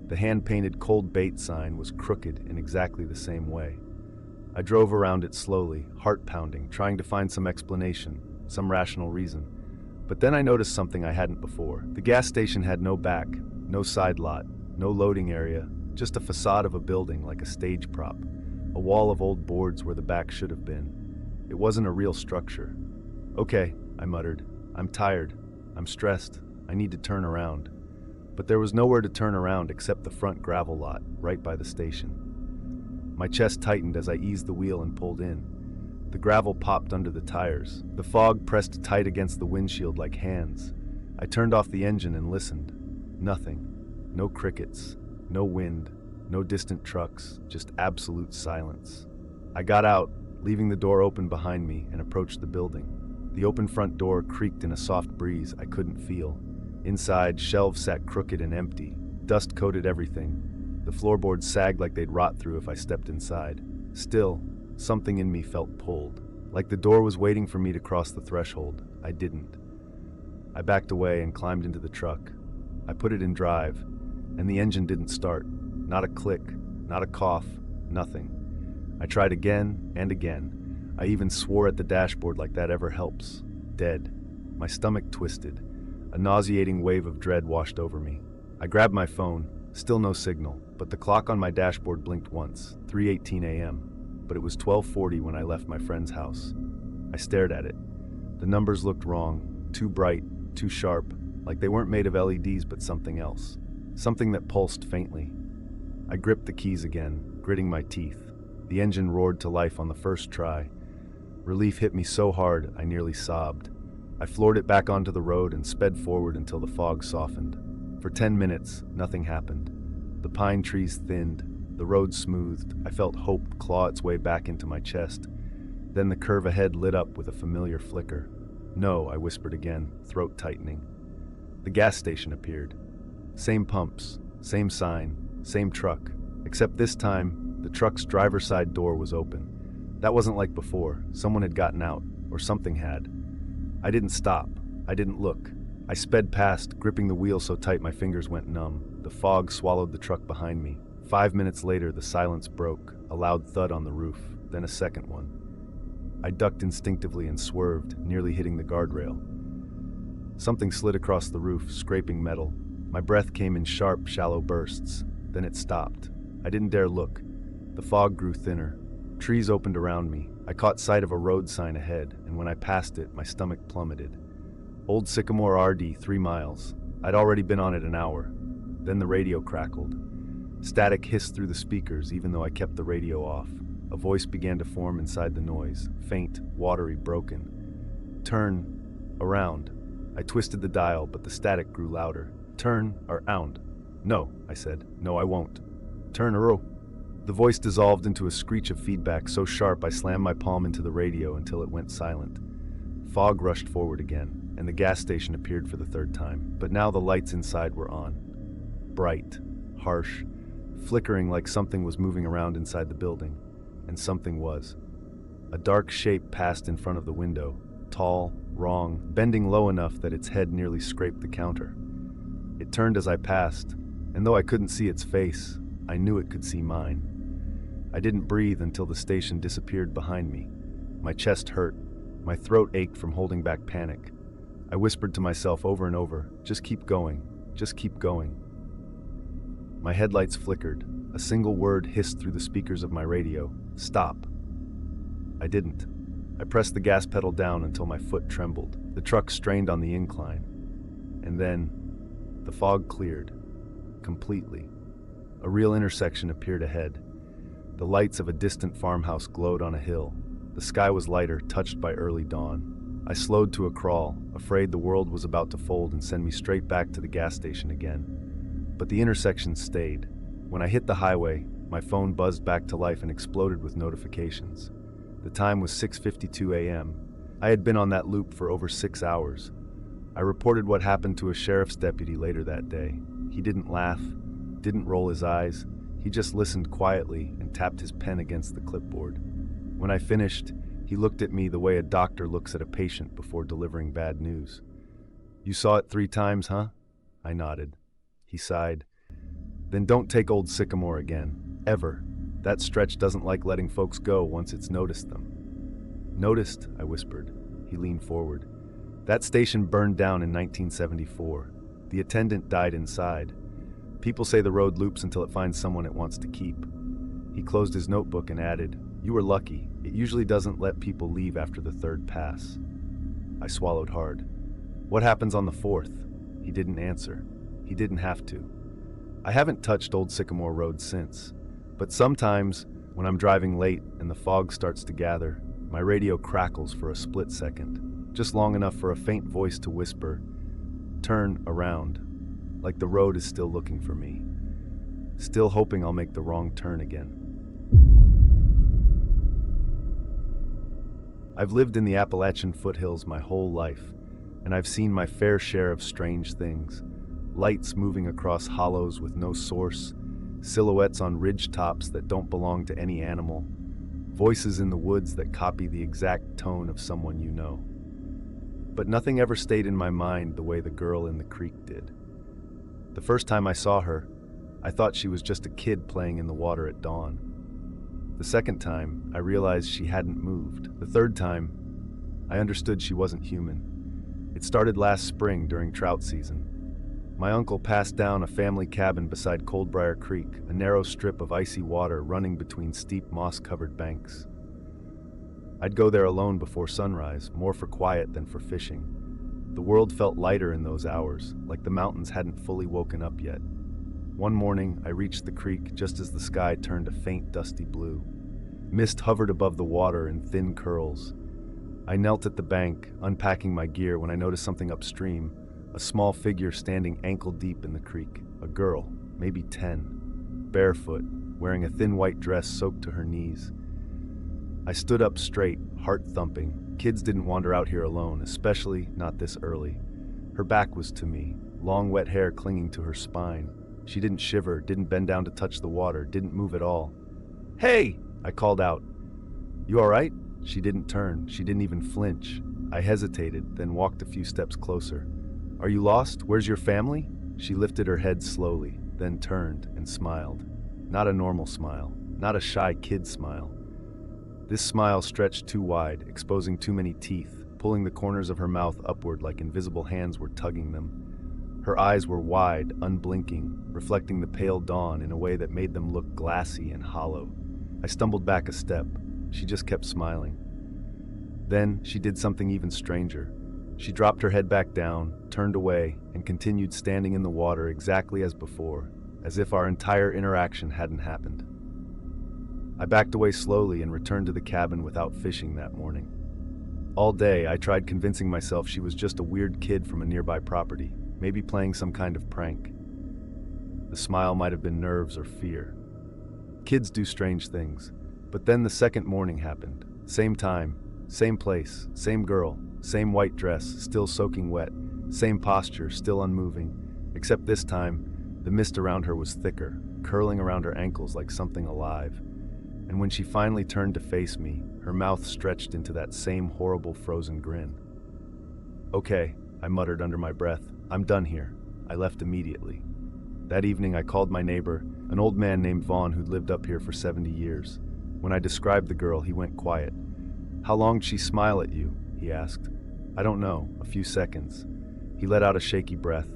The hand-painted cold bait sign was crooked in exactly the same way. I drove around it slowly, heart pounding, trying to find some explanation, some rational reason. But then I noticed something I hadn't before. The gas station had no back, no side lot, no loading area, just a facade of a building like a stage prop, a wall of old boards where the back should have been. It wasn't a real structure. Okay, I muttered. I'm tired. I'm stressed. I need to turn around. But there was nowhere to turn around except the front gravel lot, right by the station. My chest tightened as I eased the wheel and pulled in. The gravel popped under the tires. The fog pressed tight against the windshield like hands. I turned off the engine and listened. Nothing. No crickets. No wind. No distant trucks. Just absolute silence. I got out, leaving the door open behind me, and approached the building. The open front door creaked in a soft breeze I couldn't feel. Inside, shelves sat crooked and empty. Dust coated everything. The floorboards sagged like they'd rot through if I stepped inside. Still, something in me felt pulled. Like the door was waiting for me to cross the threshold. I didn't. I backed away and climbed into the truck. I put it in drive, and the engine didn't start. Not a click, not a cough, nothing. I tried again and again. I even swore at the dashboard like that ever helps. Dead. My stomach twisted. A nauseating wave of dread washed over me. I grabbed my phone. Still no signal, but the clock on my dashboard blinked once, 3:18 a.m. But it was 12:40 when I left my friend's house. I stared at it. The numbers looked wrong, too bright, too sharp, like they weren't made of LEDs but something else. Something that pulsed faintly. I gripped the keys again, gritting my teeth. The engine roared to life on the first try. Relief hit me so hard, I nearly sobbed. I floored it back onto the road and sped forward until the fog softened. For 10 minutes, nothing happened. The pine trees thinned, the road smoothed. I felt hope claw its way back into my chest. Then the curve ahead lit up with a familiar flicker. No, I whispered again, throat tightening. The gas station appeared. Same pumps, same sign, same truck. Except this time, the truck's driver's side door was open. That wasn't like before. Someone had gotten out, or something had. I didn't stop. I didn't look. I sped past, gripping the wheel so tight my fingers went numb. The fog swallowed the truck behind me. 5 minutes later, the silence broke, a loud thud on the roof, then a second one. I ducked instinctively and swerved, nearly hitting the guardrail. Something slid across the roof, scraping metal. My breath came in sharp, shallow bursts. Then it stopped. I didn't dare look. The fog grew thinner. Trees opened around me. I caught sight of a road sign ahead, and when I passed it, my stomach plummeted. Old Sycamore RD, 3 miles. I'd already been on it an hour. Then the radio crackled. Static hissed through the speakers, even though I kept the radio off. A voice began to form inside the noise, faint, watery, broken. Turn around. I twisted the dial, but the static grew louder. Turn around. No, I said. No, I won't. Turn around. The voice dissolved into a screech of feedback so sharp I slammed my palm into the radio until it went silent. Fog rushed forward again, and the gas station appeared for the third time, but now the lights inside were on. Bright, harsh, flickering like something was moving around inside the building. And something was. A dark shape passed in front of the window, tall, wrong, bending low enough that its head nearly scraped the counter. It turned as I passed, and though I couldn't see its face, I knew it could see mine. I didn't breathe until the station disappeared behind me. My chest hurt. My throat ached from holding back panic. I whispered to myself over and over, just keep going, just keep going. My headlights flickered. A single word hissed through the speakers of my radio, stop. I didn't. I pressed the gas pedal down until my foot trembled. The truck strained on the incline. And then, the fog cleared. Completely. A real intersection appeared ahead. The lights of a distant farmhouse glowed on a hill. The sky was lighter, touched by early dawn. I slowed to a crawl, afraid the world was about to fold and send me straight back to the gas station again. But the intersection stayed. When I hit the highway, my phone buzzed back to life and exploded with notifications. The time was 6:52 a.m. I had been on that loop for over 6 hours. I reported what happened to a sheriff's deputy later that day. He didn't laugh, didn't roll his eyes. He just listened quietly and tapped his pen against the clipboard. When I finished, he looked at me the way a doctor looks at a patient before delivering bad news. "You saw it 3 times, huh?" I nodded. He sighed. "Then don't take Old Sycamore again. Ever. That stretch doesn't like letting folks go once it's noticed them." "Noticed?" I whispered. He leaned forward. "That station burned down in 1974. The attendant died inside. People say the road loops until it finds someone it wants to keep." He closed his notebook and added, "You were lucky. It usually doesn't let people leave after the 3rd pass." I swallowed hard. "What happens on the 4th? He didn't answer. He didn't have to. I haven't touched Old Sycamore Road since, but sometimes, when I'm driving late and the fog starts to gather, my radio crackles for a split second, just long enough for a faint voice to whisper, 'Turn around,' like the road is still looking for me, still hoping I'll make the wrong turn again." I've lived in the Appalachian foothills my whole life, and I've seen my fair share of strange things. Lights moving across hollows with no source, silhouettes on ridge tops that don't belong to any animal, voices in the woods that copy the exact tone of someone you know. But nothing ever stayed in my mind the way the girl in the creek did. The first time I saw her, I thought she was just a kid playing in the water at dawn. The second time, I realized she hadn't moved. The third time, I understood she wasn't human. It started last spring during trout season. My uncle passed down a family cabin beside Coldbrier Creek, a narrow strip of icy water running between steep moss-covered banks. I'd go there alone before sunrise, more for quiet than for fishing. The world felt lighter in those hours, like the mountains hadn't fully woken up yet. One morning, I reached the creek just as the sky turned a faint dusty blue. Mist hovered above the water in thin curls. I knelt at the bank, unpacking my gear, when I noticed something upstream, a small figure standing ankle-deep in the creek. A girl, maybe 10, barefoot, wearing a thin white dress soaked to her knees. I stood up straight, heart thumping. Kids didn't wander out here alone, especially not this early. Her back was to me, long wet hair clinging to her spine. She didn't shiver, didn't bend down to touch the water, didn't move at all. "Hey!" I called out. "You all right?" She didn't turn. She didn't even flinch. I hesitated, then walked a few steps closer. "Are you lost? Where's your family?" She lifted her head slowly, then turned and smiled. Not a normal smile, not a shy kid smile. This smile stretched too wide, exposing too many teeth, pulling the corners of her mouth upward like invisible hands were tugging them. Her eyes were wide, unblinking, reflecting the pale dawn in a way that made them look glassy and hollow. I stumbled back a step. She just kept smiling. Then she did something even stranger. She dropped her head back down, turned away, and continued standing in the water exactly as before, as if our entire interaction hadn't happened. I backed away slowly and returned to the cabin without fishing that morning. All day, I tried convincing myself she was just a weird kid from a nearby property, maybe playing some kind of prank. The smile might have been nerves or fear. Kids do strange things. But then the second morning happened. Same time, same place, same girl, same white dress, still soaking wet, same posture, still unmoving, except this time, the mist around her was thicker, curling around her ankles like something alive. And when she finally turned to face me, her mouth stretched into that same horrible frozen grin. "Okay," I muttered under my breath, "I'm done here." I left immediately. That evening I called my neighbor, an old man named Vaughn who'd lived up here for 70 years. When I described the girl, he went quiet. "How long did she smile at you?" he asked. "I don't know, a few seconds." He let out a shaky breath.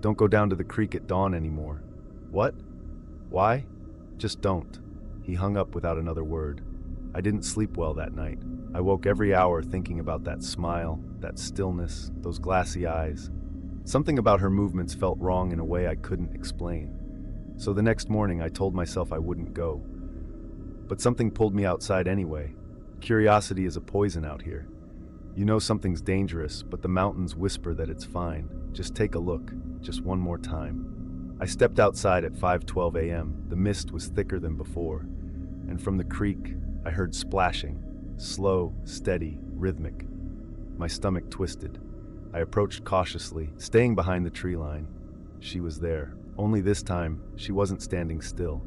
"Don't go down to the creek at dawn anymore." "What? Why?" "Just don't." He hung up without another word. I didn't sleep well that night. I woke every hour thinking about that smile, that stillness, those glassy eyes. Something about her movements felt wrong in a way I couldn't explain. So the next morning I told myself I wouldn't go. But something pulled me outside anyway. Curiosity is a poison out here. You know something's dangerous, but the mountains whisper that it's fine. Just take a look, just one more time. I stepped outside at 5:12 a.m. The mist was thicker than before. And from the creek, I heard splashing, slow, steady, rhythmic. My stomach twisted. I approached cautiously, staying behind the tree line. She was there. Only this time, she wasn't standing still.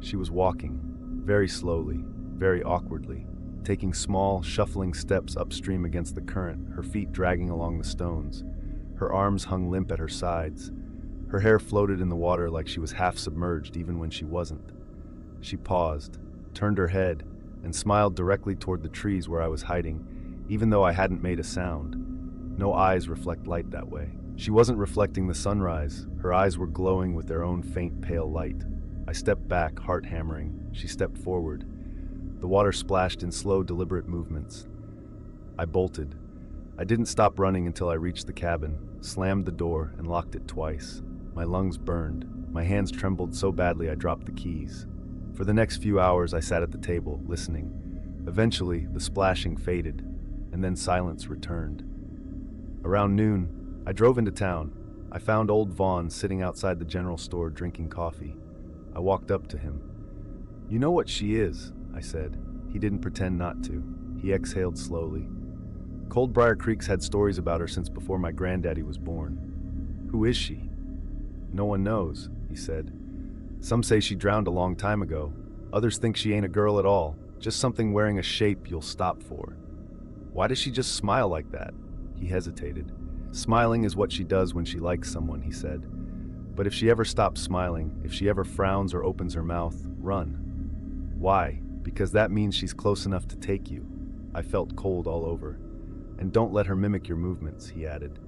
She was walking, very slowly, very awkwardly, taking small, shuffling steps upstream against the current, her feet dragging along the stones. Her arms hung limp at her sides. Her hair floated in the water like she was half submerged even when she wasn't. She paused, turned her head, and smiled directly toward the trees where I was hiding, even though I hadn't made a sound. No eyes reflect light that way. She wasn't reflecting the sunrise. Her eyes were glowing with their own faint, pale light. I stepped back, heart hammering. She stepped forward. The water splashed in slow, deliberate movements. I bolted. I didn't stop running until I reached the cabin, slammed the door, and locked it twice. My lungs burned. My hands trembled so badly I dropped the keys. For the next few hours I sat at the table, listening. Eventually, the splashing faded, and then silence returned. Around noon, I drove into town. I found old Vaughn sitting outside the general store drinking coffee. I walked up to him. "You know what she is," I said. He didn't pretend not to. He exhaled slowly. Coldbrier Creek's had stories about her since before my granddaddy was born. "Who is she?" "No one knows," he said. "Some say she drowned a long time ago. Others think she ain't a girl at all, just something wearing a shape you'll stop for." "Why does she just smile like that?" He hesitated. "Smiling is what she does when she likes someone," he said. "But if she ever stops smiling, if she ever frowns or opens her mouth, run." "Why?" "Because that means she's close enough to take you." I felt cold all over. "And don't let her mimic your movements," he added.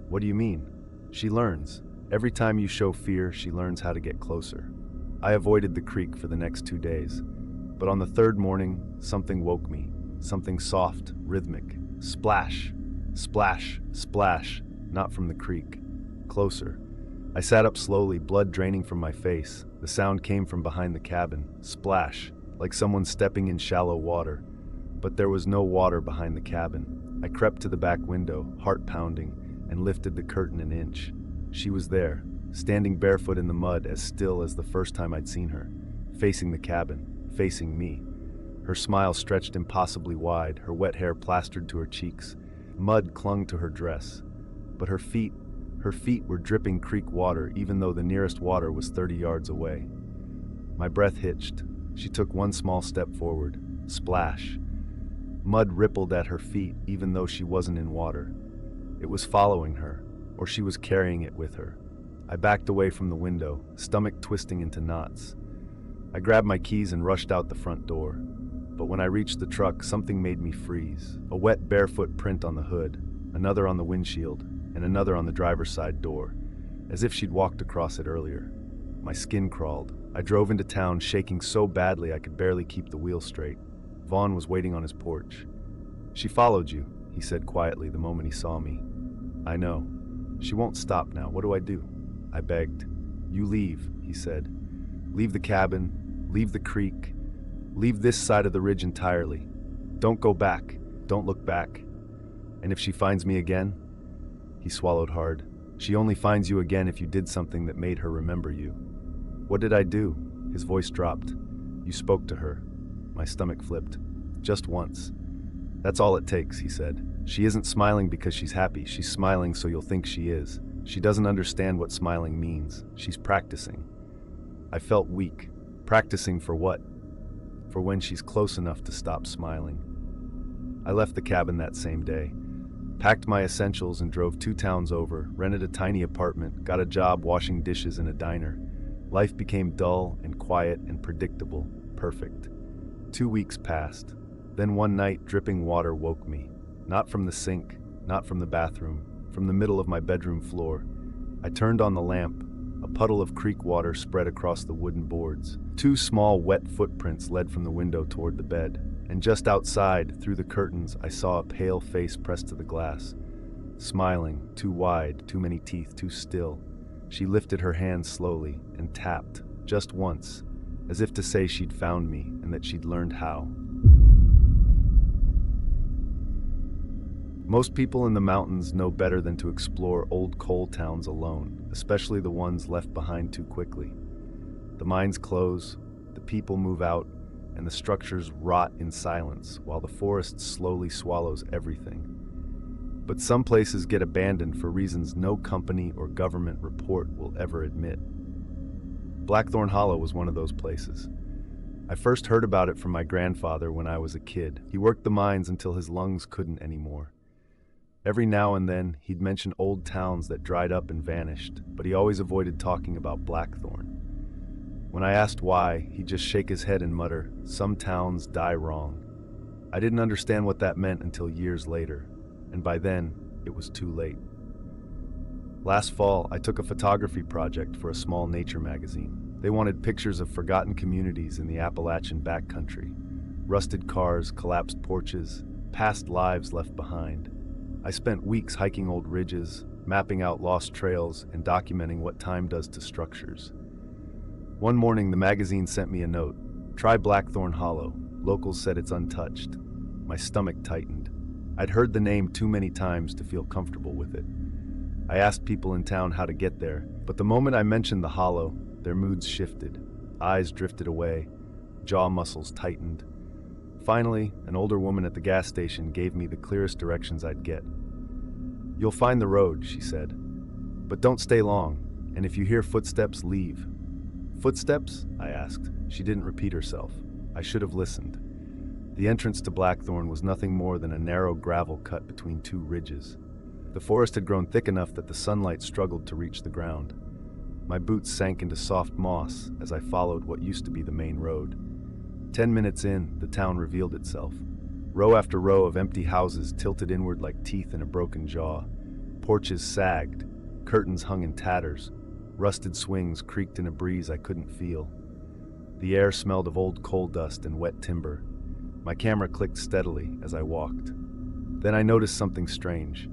"What do you mean?" "She learns. Every time you show fear, she learns how to get closer." I avoided the creek for the next 2 days. But on the third morning, something woke me. Something soft, rhythmic. Splash! Splash! Splash! Not from the creek. Closer. I sat up slowly, blood draining from my face. The sound came from behind the cabin. Splash! Like someone stepping in shallow water. But there was no water behind the cabin. I crept to the back window, heart pounding, and lifted the curtain an inch. She was there, standing barefoot in the mud, as still as the first time I'd seen her, facing the cabin, facing me. Her smile stretched impossibly wide, her wet hair plastered to her cheeks. Mud clung to her dress. But her feet were dripping creek water, even though the nearest water was 30 yards away. My breath hitched. She took one small step forward. Splash. Mud rippled at her feet, even though she wasn't in water. It was following her, or she was carrying it with her. I backed away from the window, stomach twisting into knots. I grabbed my keys and rushed out the front door. But when I reached the truck, something made me freeze. A wet, barefoot print on the hood, another on the windshield, and another on the driver's side door, as if she'd walked across it earlier. My skin crawled. I drove into town, shaking so badly I could barely keep the wheel straight. Vaughn was waiting on his porch. "She followed you," he said quietly the moment he saw me. "I know. She won't stop now. What do I do?" I begged. "You leave," he said. "Leave the cabin, leave the creek, leave this side of the ridge entirely. Don't go back. Don't look back. And if she finds me again?" He swallowed hard. "She only finds you again if you did something that made her remember you." "What did I do?" His voice dropped. "You spoke to her." My stomach flipped. "Just once." "That's all it takes," he said. "She isn't smiling because she's happy. She's smiling so you'll think she is. She doesn't understand what smiling means. She's practicing." I felt weak. Practicing for what? For when she's close enough to stop smiling. I left the cabin that same day, packed my essentials and drove 2 towns over, rented a tiny apartment, got a job washing dishes in a diner. Life became dull and quiet and predictable, perfect. 2 weeks passed. Then one night, dripping water woke me. Not from the sink, not from the bathroom, from the middle of my bedroom floor. I turned on the lamp. A puddle of creek water spread across the wooden boards. 2 small, wet footprints led from the window toward the bed. And just outside, through the curtains, I saw a pale face pressed to the glass. Smiling, too wide, too many teeth, too still. She lifted her hand slowly and tapped, just once, as if to say she'd found me and that she'd learned how. Most people in the mountains know better than to explore old coal towns alone, especially the ones left behind too quickly. The mines close, the people move out, and the structures rot in silence while the forest slowly swallows everything. But some places get abandoned for reasons no company or government report will ever admit. Blackthorn Hollow was one of those places. I first heard about it from my grandfather when I was a kid. He worked the mines until his lungs couldn't anymore. Every now and then, he'd mention old towns that dried up and vanished, but he always avoided talking about Blackthorn. When I asked why, he'd just shake his head and mutter, "Some towns die wrong." I didn't understand what that meant until years later, and by then, it was too late. Last fall, I took a photography project for a small nature magazine. They wanted pictures of forgotten communities in the Appalachian backcountry. Rusted cars, collapsed porches, past lives left behind. I spent weeks hiking old ridges, mapping out lost trails, and documenting what time does to structures. One morning, the magazine sent me a note. "Try Blackthorn Hollow. Locals said it's untouched." My stomach tightened. I'd heard the name too many times to feel comfortable with it. I asked people in town how to get there, but the moment I mentioned the hollow, their moods shifted. Eyes drifted away, jaw muscles tightened. Finally, an older woman at the gas station gave me the clearest directions I'd get. "You'll find the road," she said. "But don't stay long, and if you hear footsteps, leave." "Footsteps?" I asked. She didn't repeat herself. I should have listened. The entrance to Blackthorn was nothing more than a narrow gravel cut between two ridges. The forest had grown thick enough that the sunlight struggled to reach the ground. My boots sank into soft moss as I followed what used to be the main road. 10 minutes in, the town revealed itself. Row after row of empty houses tilted inward like teeth in a broken jaw. Porches sagged, curtains hung in tatters, rusted swings creaked in a breeze I couldn't feel. The air smelled of old coal dust and wet timber. My camera clicked steadily as I walked. Then I noticed something strange.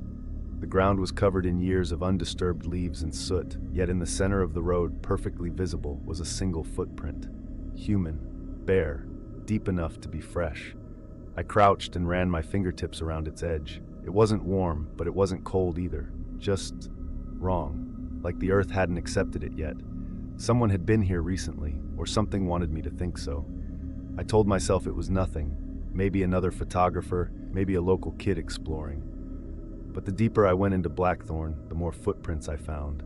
The ground was covered in years of undisturbed leaves and soot, yet in the center of the road, perfectly visible, was a single footprint. Human, bare, deep enough to be fresh. I crouched and ran my fingertips around its edge. It wasn't warm, but it wasn't cold either. Just wrong, like the earth hadn't accepted it yet. Someone had been here recently, or something wanted me to think so. I told myself it was nothing, maybe another photographer, maybe a local kid exploring. But the deeper I went into Blackthorn, the more footprints I found.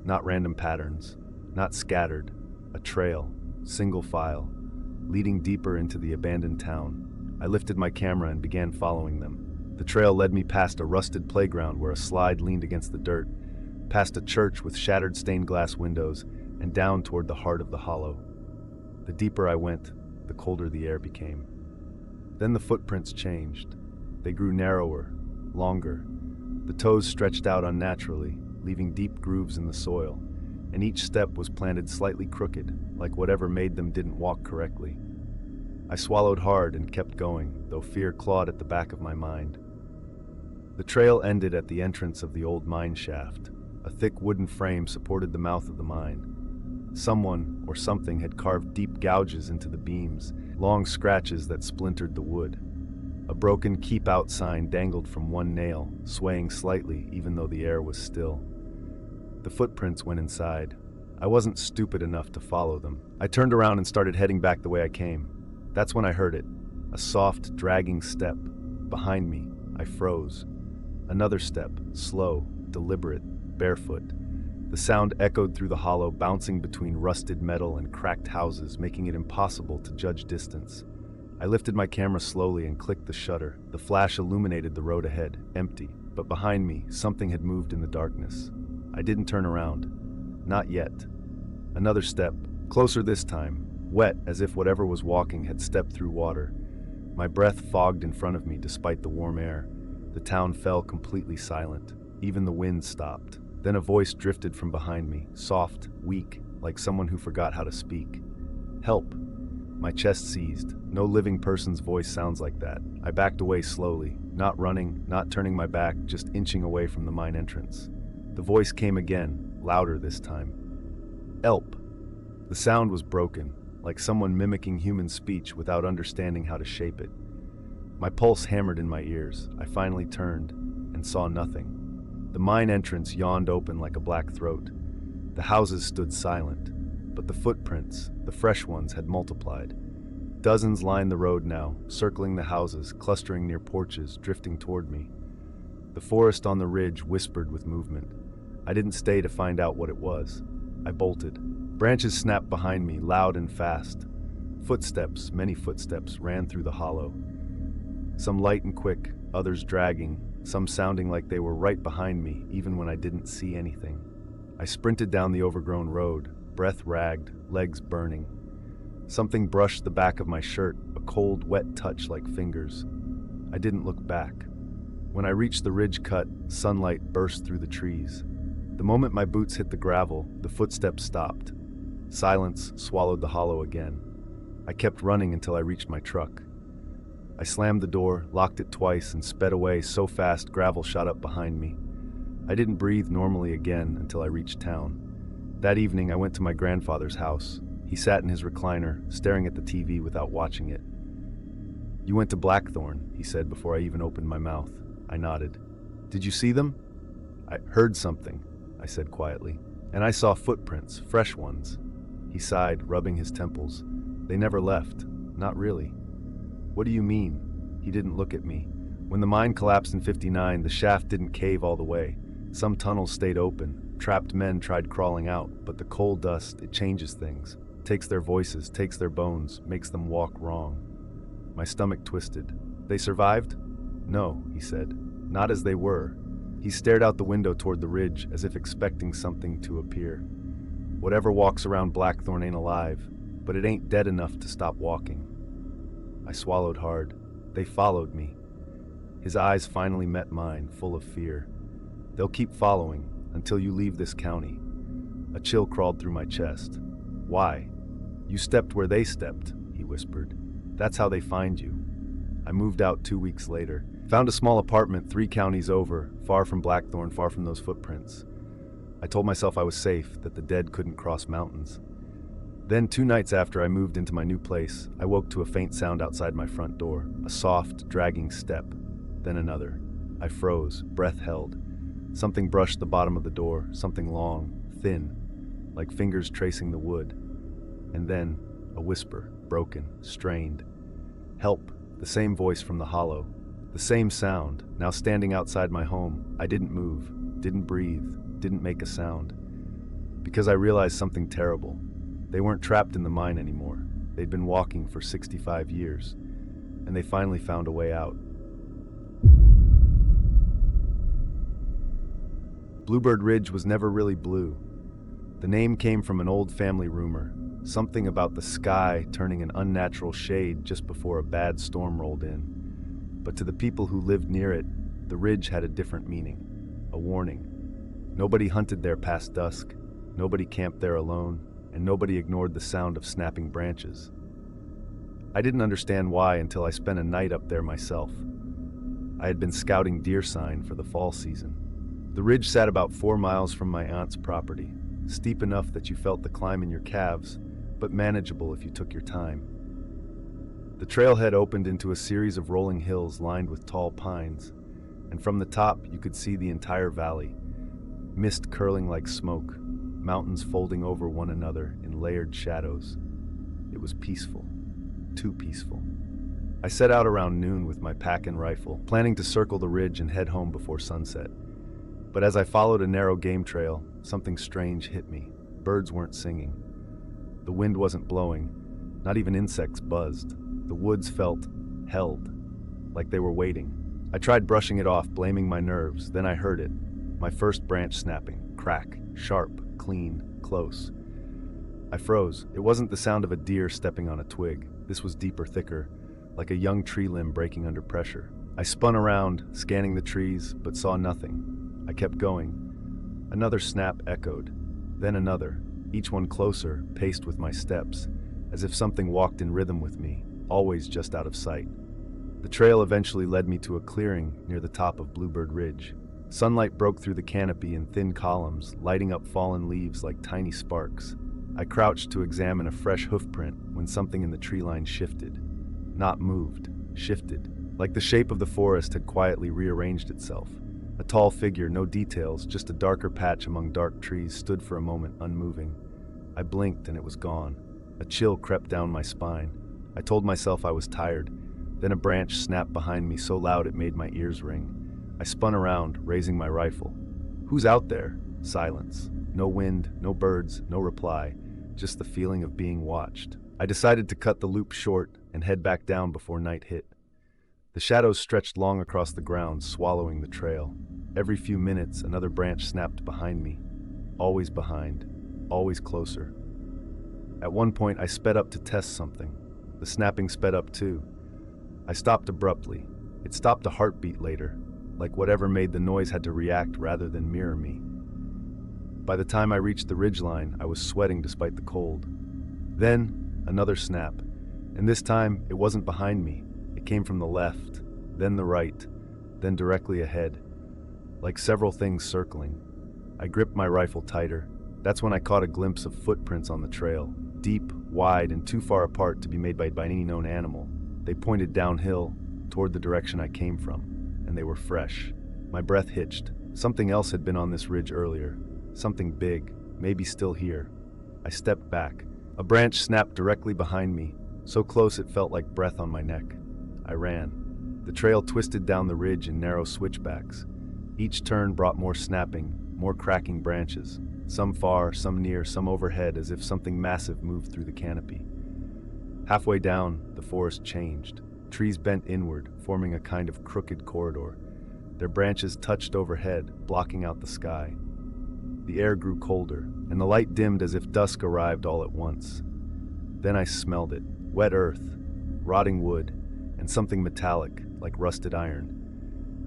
Not random patterns, not scattered, a trail, single file, leading deeper into the abandoned town. I lifted my camera and began following them. The trail led me past a rusted playground where a slide leaned against the dirt, past a church with shattered stained glass windows, and down toward the heart of the hollow. The deeper I went, the colder the air became. Then the footprints changed. They grew narrower, longer. The toes stretched out unnaturally, leaving deep grooves in the soil, and each step was planted slightly crooked, like whatever made them didn't walk correctly. I swallowed hard and kept going, though fear clawed at the back of my mind. The trail ended at the entrance of the old mine shaft. A thick wooden frame supported the mouth of the mine. Someone or something had carved deep gouges into the beams, long scratches that splintered the wood. A broken "Keep Out" sign dangled from one nail, swaying slightly even though the air was still. The footprints went inside. I wasn't stupid enough to follow them. I turned around and started heading back the way I came. That's when I heard it. A soft, dragging step. Behind me, I froze. Another step, slow, deliberate, barefoot. The sound echoed through the hollow, bouncing between rusted metal and cracked houses, making it impossible to judge distance. I lifted my camera slowly and clicked the shutter. The flash illuminated the road ahead, empty, but behind me, something had moved in the darkness. I didn't turn around. Not yet. Another step, closer this time, wet as if whatever was walking had stepped through water. My breath fogged in front of me despite the warm air. The town fell completely silent. Even the wind stopped. Then a voice drifted from behind me, soft, weak, like someone who forgot how to speak. "Help." My chest seized. No living person's voice sounds like that. I backed away slowly, not running, not turning my back, just inching away from the mine entrance. The voice came again, louder this time. "Help." The sound was broken, like someone mimicking human speech without understanding how to shape it. My pulse hammered in my ears. I finally turned and saw nothing. The mine entrance yawned open like a black throat. The houses stood silent. But the footprints, the fresh ones, had multiplied. Dozens lined the road now, circling the houses, clustering near porches, drifting toward me. The forest on the ridge whispered with movement. I didn't stay to find out what it was. I bolted. Branches snapped behind me, loud and fast. Footsteps, many footsteps, ran through the hollow. Some light and quick, others dragging, some sounding like they were right behind me, even when I didn't see anything. I sprinted down the overgrown road, breath ragged, legs burning. Something brushed the back of my shirt, a cold, wet touch like fingers. I didn't look back. When I reached the ridge cut, sunlight burst through the trees. The moment my boots hit the gravel, the footsteps stopped. Silence swallowed the hollow again. I kept running until I reached my truck. I slammed the door, locked it twice, and sped away so fast gravel shot up behind me. I didn't breathe normally again until I reached town. That evening, I went to my grandfather's house. He sat in his recliner, staring at the TV without watching it. "You went to Blackthorn," he said before I even opened my mouth. I nodded. "Did you see them?" "I heard something," I said quietly. "And I saw footprints, fresh ones." He sighed, rubbing his temples. "They never left. Not really." "What do you mean?" He didn't look at me. "When the mine collapsed in '59, the shaft didn't cave all the way. Some tunnels stayed open. Trapped men tried crawling out, but the coal dust, it changes things. Takes their voices, takes their bones, makes them walk wrong." My stomach twisted. "They survived?" "No," he said. "Not as they were." He stared out the window toward the ridge, as if expecting something to appear. "Whatever walks around Blackthorn ain't alive, but it ain't dead enough to stop walking." I swallowed hard. "They followed me." His eyes finally met mine, full of fear. "They'll keep following, until you leave this county." A chill crawled through my chest. "Why?" "You stepped where they stepped," he whispered. "That's how they find you." I moved out 2 weeks later. Found a small apartment 3 counties over, far from Blackthorn, far from those footprints. I told myself I was safe, that the dead couldn't cross mountains. Then 2 nights after I moved into my new place, I woke to a faint sound outside my front door, a soft, dragging step, then another. I froze, breath held. Something brushed the bottom of the door, something long, thin, like fingers tracing the wood. And then, a whisper, broken, strained. "Help," the same voice from the hollow. The same sound, now standing outside my home. I didn't move, didn't breathe, didn't make a sound. Because I realized something terrible. They weren't trapped in the mine anymore. They'd been walking for 65 years, and they finally found a way out. Bluebird Ridge was never really blue. The name came from an old family rumor, something about the sky turning an unnatural shade just before a bad storm rolled in. But to the people who lived near it, the ridge had a different meaning, a warning. Nobody hunted there past dusk, nobody camped there alone, and nobody ignored the sound of snapping branches. I didn't understand why until I spent a night up there myself. I had been scouting deer sign for the fall season. The ridge sat about 4 miles from my aunt's property, steep enough that you felt the climb in your calves, but manageable if you took your time. The trailhead opened into a series of rolling hills lined with tall pines, and from the top you could see the entire valley, mist curling like smoke, mountains folding over one another in layered shadows. It was peaceful, too peaceful. I set out around noon with my pack and rifle, planning to circle the ridge and head home before sunset. But as I followed a narrow game trail, something strange hit me. Birds weren't singing. The wind wasn't blowing. Not even insects buzzed. The woods felt held, like they were waiting. I tried brushing it off, blaming my nerves. Then I heard it. My first branch snapping. Crack. Sharp. Clean. Close. I froze. It wasn't the sound of a deer stepping on a twig. This was deeper, thicker, like a young tree limb breaking under pressure. I spun around, scanning the trees, but saw nothing. I kept going. Another snap echoed, then another, each one closer, paced with my steps, as if something walked in rhythm with me, always just out of sight. The trail eventually led me to a clearing near the top of Bluebird Ridge. Sunlight broke through the canopy in thin columns, lighting up fallen leaves like tiny sparks. I crouched to examine a fresh hoofprint when something in the tree line shifted. Not moved, shifted, like the shape of the forest had quietly rearranged itself. A tall figure, no details, just a darker patch among dark trees, stood for a moment unmoving. I blinked and it was gone. A chill crept down my spine. I told myself I was tired. Then a branch snapped behind me so loud it made my ears ring. I spun around, raising my rifle. "Who's out there?" Silence. No wind, no birds, no reply. just the feeling of being watched. I decided to cut the loop short and head back down before night hit. The shadows stretched long across the ground, swallowing the trail. Every few minutes, another branch snapped behind me. Always behind, always closer. At one point, I sped up to test something. The snapping sped up too. I stopped abruptly. It stopped a heartbeat later, like whatever made the noise had to react rather than mirror me. By the time I reached the ridgeline, I was sweating despite the cold. Then, another snap, and this time it wasn't behind me. It came from the left, then the right, then directly ahead, like several things circling. I gripped my rifle tighter. That's when I caught a glimpse of footprints on the trail, deep, wide, and too far apart to be made by any known animal. They pointed downhill, toward the direction I came from, and they were fresh. My breath hitched. Something else had been on this ridge earlier. Something big, maybe still here. I stepped back. A branch snapped directly behind me, so close it felt like breath on my neck. I ran. The trail twisted down the ridge in narrow switchbacks. Each turn brought more snapping, more cracking branches, some far, some near, some overhead, as if something massive moved through the canopy. Halfway down, the forest changed. Trees bent inward, forming a kind of crooked corridor. Their branches touched overhead, blocking out the sky. The air grew colder, and the light dimmed as if dusk arrived all at once. Then I smelled it. Wet earth, rotting wood, and something metallic, like rusted iron.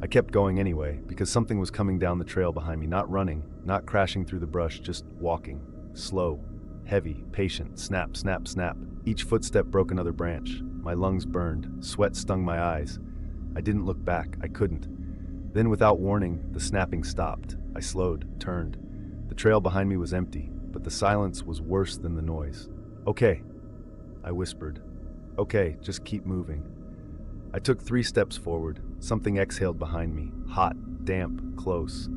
I kept going anyway, because something was coming down the trail behind me, not running, not crashing through the brush, just walking. Slow, heavy, patient, snap, snap, snap. Each footstep broke another branch. My lungs burned, sweat stung my eyes. I didn't look back, I couldn't. Then without warning, the snapping stopped. I slowed, turned. The trail behind me was empty, but the silence was worse than the noise. "Okay," I whispered. "Okay, just keep moving." I took 3 steps forward. Something exhaled behind me, hot, damp, close.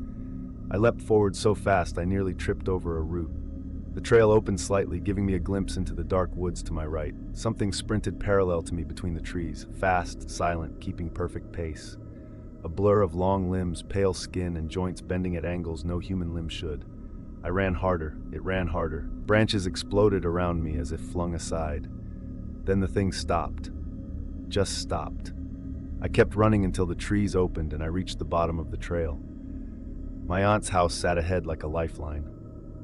I leapt forward so fast I nearly tripped over a root. The trail opened slightly, giving me a glimpse into the dark woods to my right. Something sprinted parallel to me between the trees, fast, silent, keeping perfect pace. A blur of long limbs, pale skin, and joints bending at angles no human limb should. I ran harder. It ran harder. Branches exploded around me as if flung aside. Then the thing stopped. Just stopped. I kept running until the trees opened and I reached the bottom of the trail. My aunt's house sat ahead like a lifeline.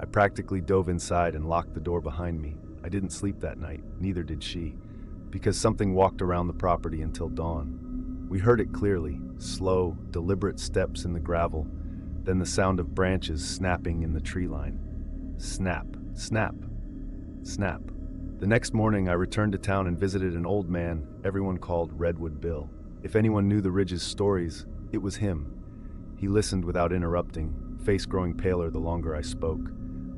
I practically dove inside and locked the door behind me. I didn't sleep that night, neither did she, because something walked around the property until dawn. We heard it clearly, slow, deliberate steps in the gravel, then the sound of branches snapping in the tree line. Snap, snap, snap. The next morning, I returned to town and visited an old man everyone called Redwood Bill. If anyone knew the ridge's stories, it was him. He listened without interrupting, face growing paler the longer I spoke.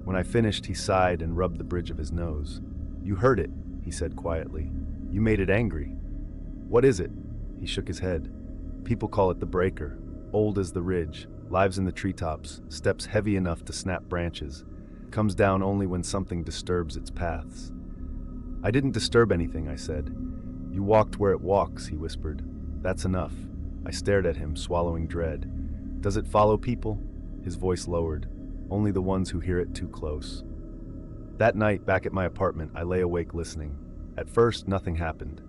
When I finished, he sighed and rubbed the bridge of his nose. "You heard it," he said quietly. "You made it angry." "What is it?" He shook his head. "People call it the breaker. Old as the ridge, lives in the treetops, steps heavy enough to snap branches. Comes down only when something disturbs its paths." "I didn't disturb anything," I said. "You walked where it walks," he whispered. "That's enough." I stared at him, swallowing dread. "Does it follow people?" His voice lowered. "Only the ones who hear it too close." That night, back at my apartment, I lay awake listening. At first, nothing happened.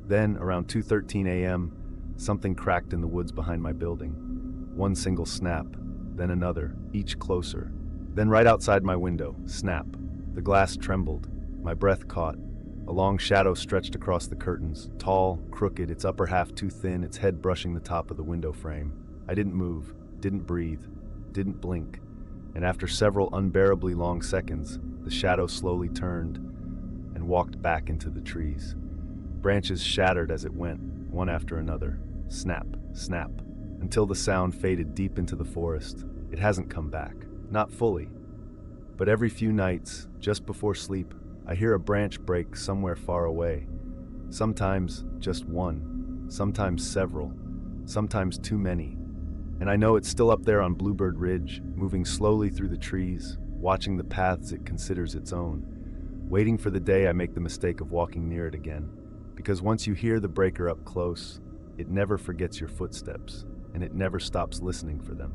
Then, around 2:13 a.m., something cracked in the woods behind my building. One single snap, then another, each closer. Then right outside my window, snap. The glass trembled. My breath caught. A long shadow stretched across the curtains, tall, crooked, its upper half too thin, its head brushing the top of the window frame. I didn't move, didn't breathe, didn't blink, and after several unbearably long seconds, the shadow slowly turned and walked back into the trees. Branches shattered as it went, one after another. Snap, snap, until the sound faded deep into the forest. It hasn't come back, not fully. But every few nights, just before sleep, I hear a branch break somewhere far away. Sometimes just one, sometimes several, sometimes too many. And I know it's still up there on Bluebird Ridge, moving slowly through the trees, watching the paths it considers its own, waiting for the day I make the mistake of walking near it again. Because once you hear the breaker up close, it never forgets your footsteps, and it never stops listening for them.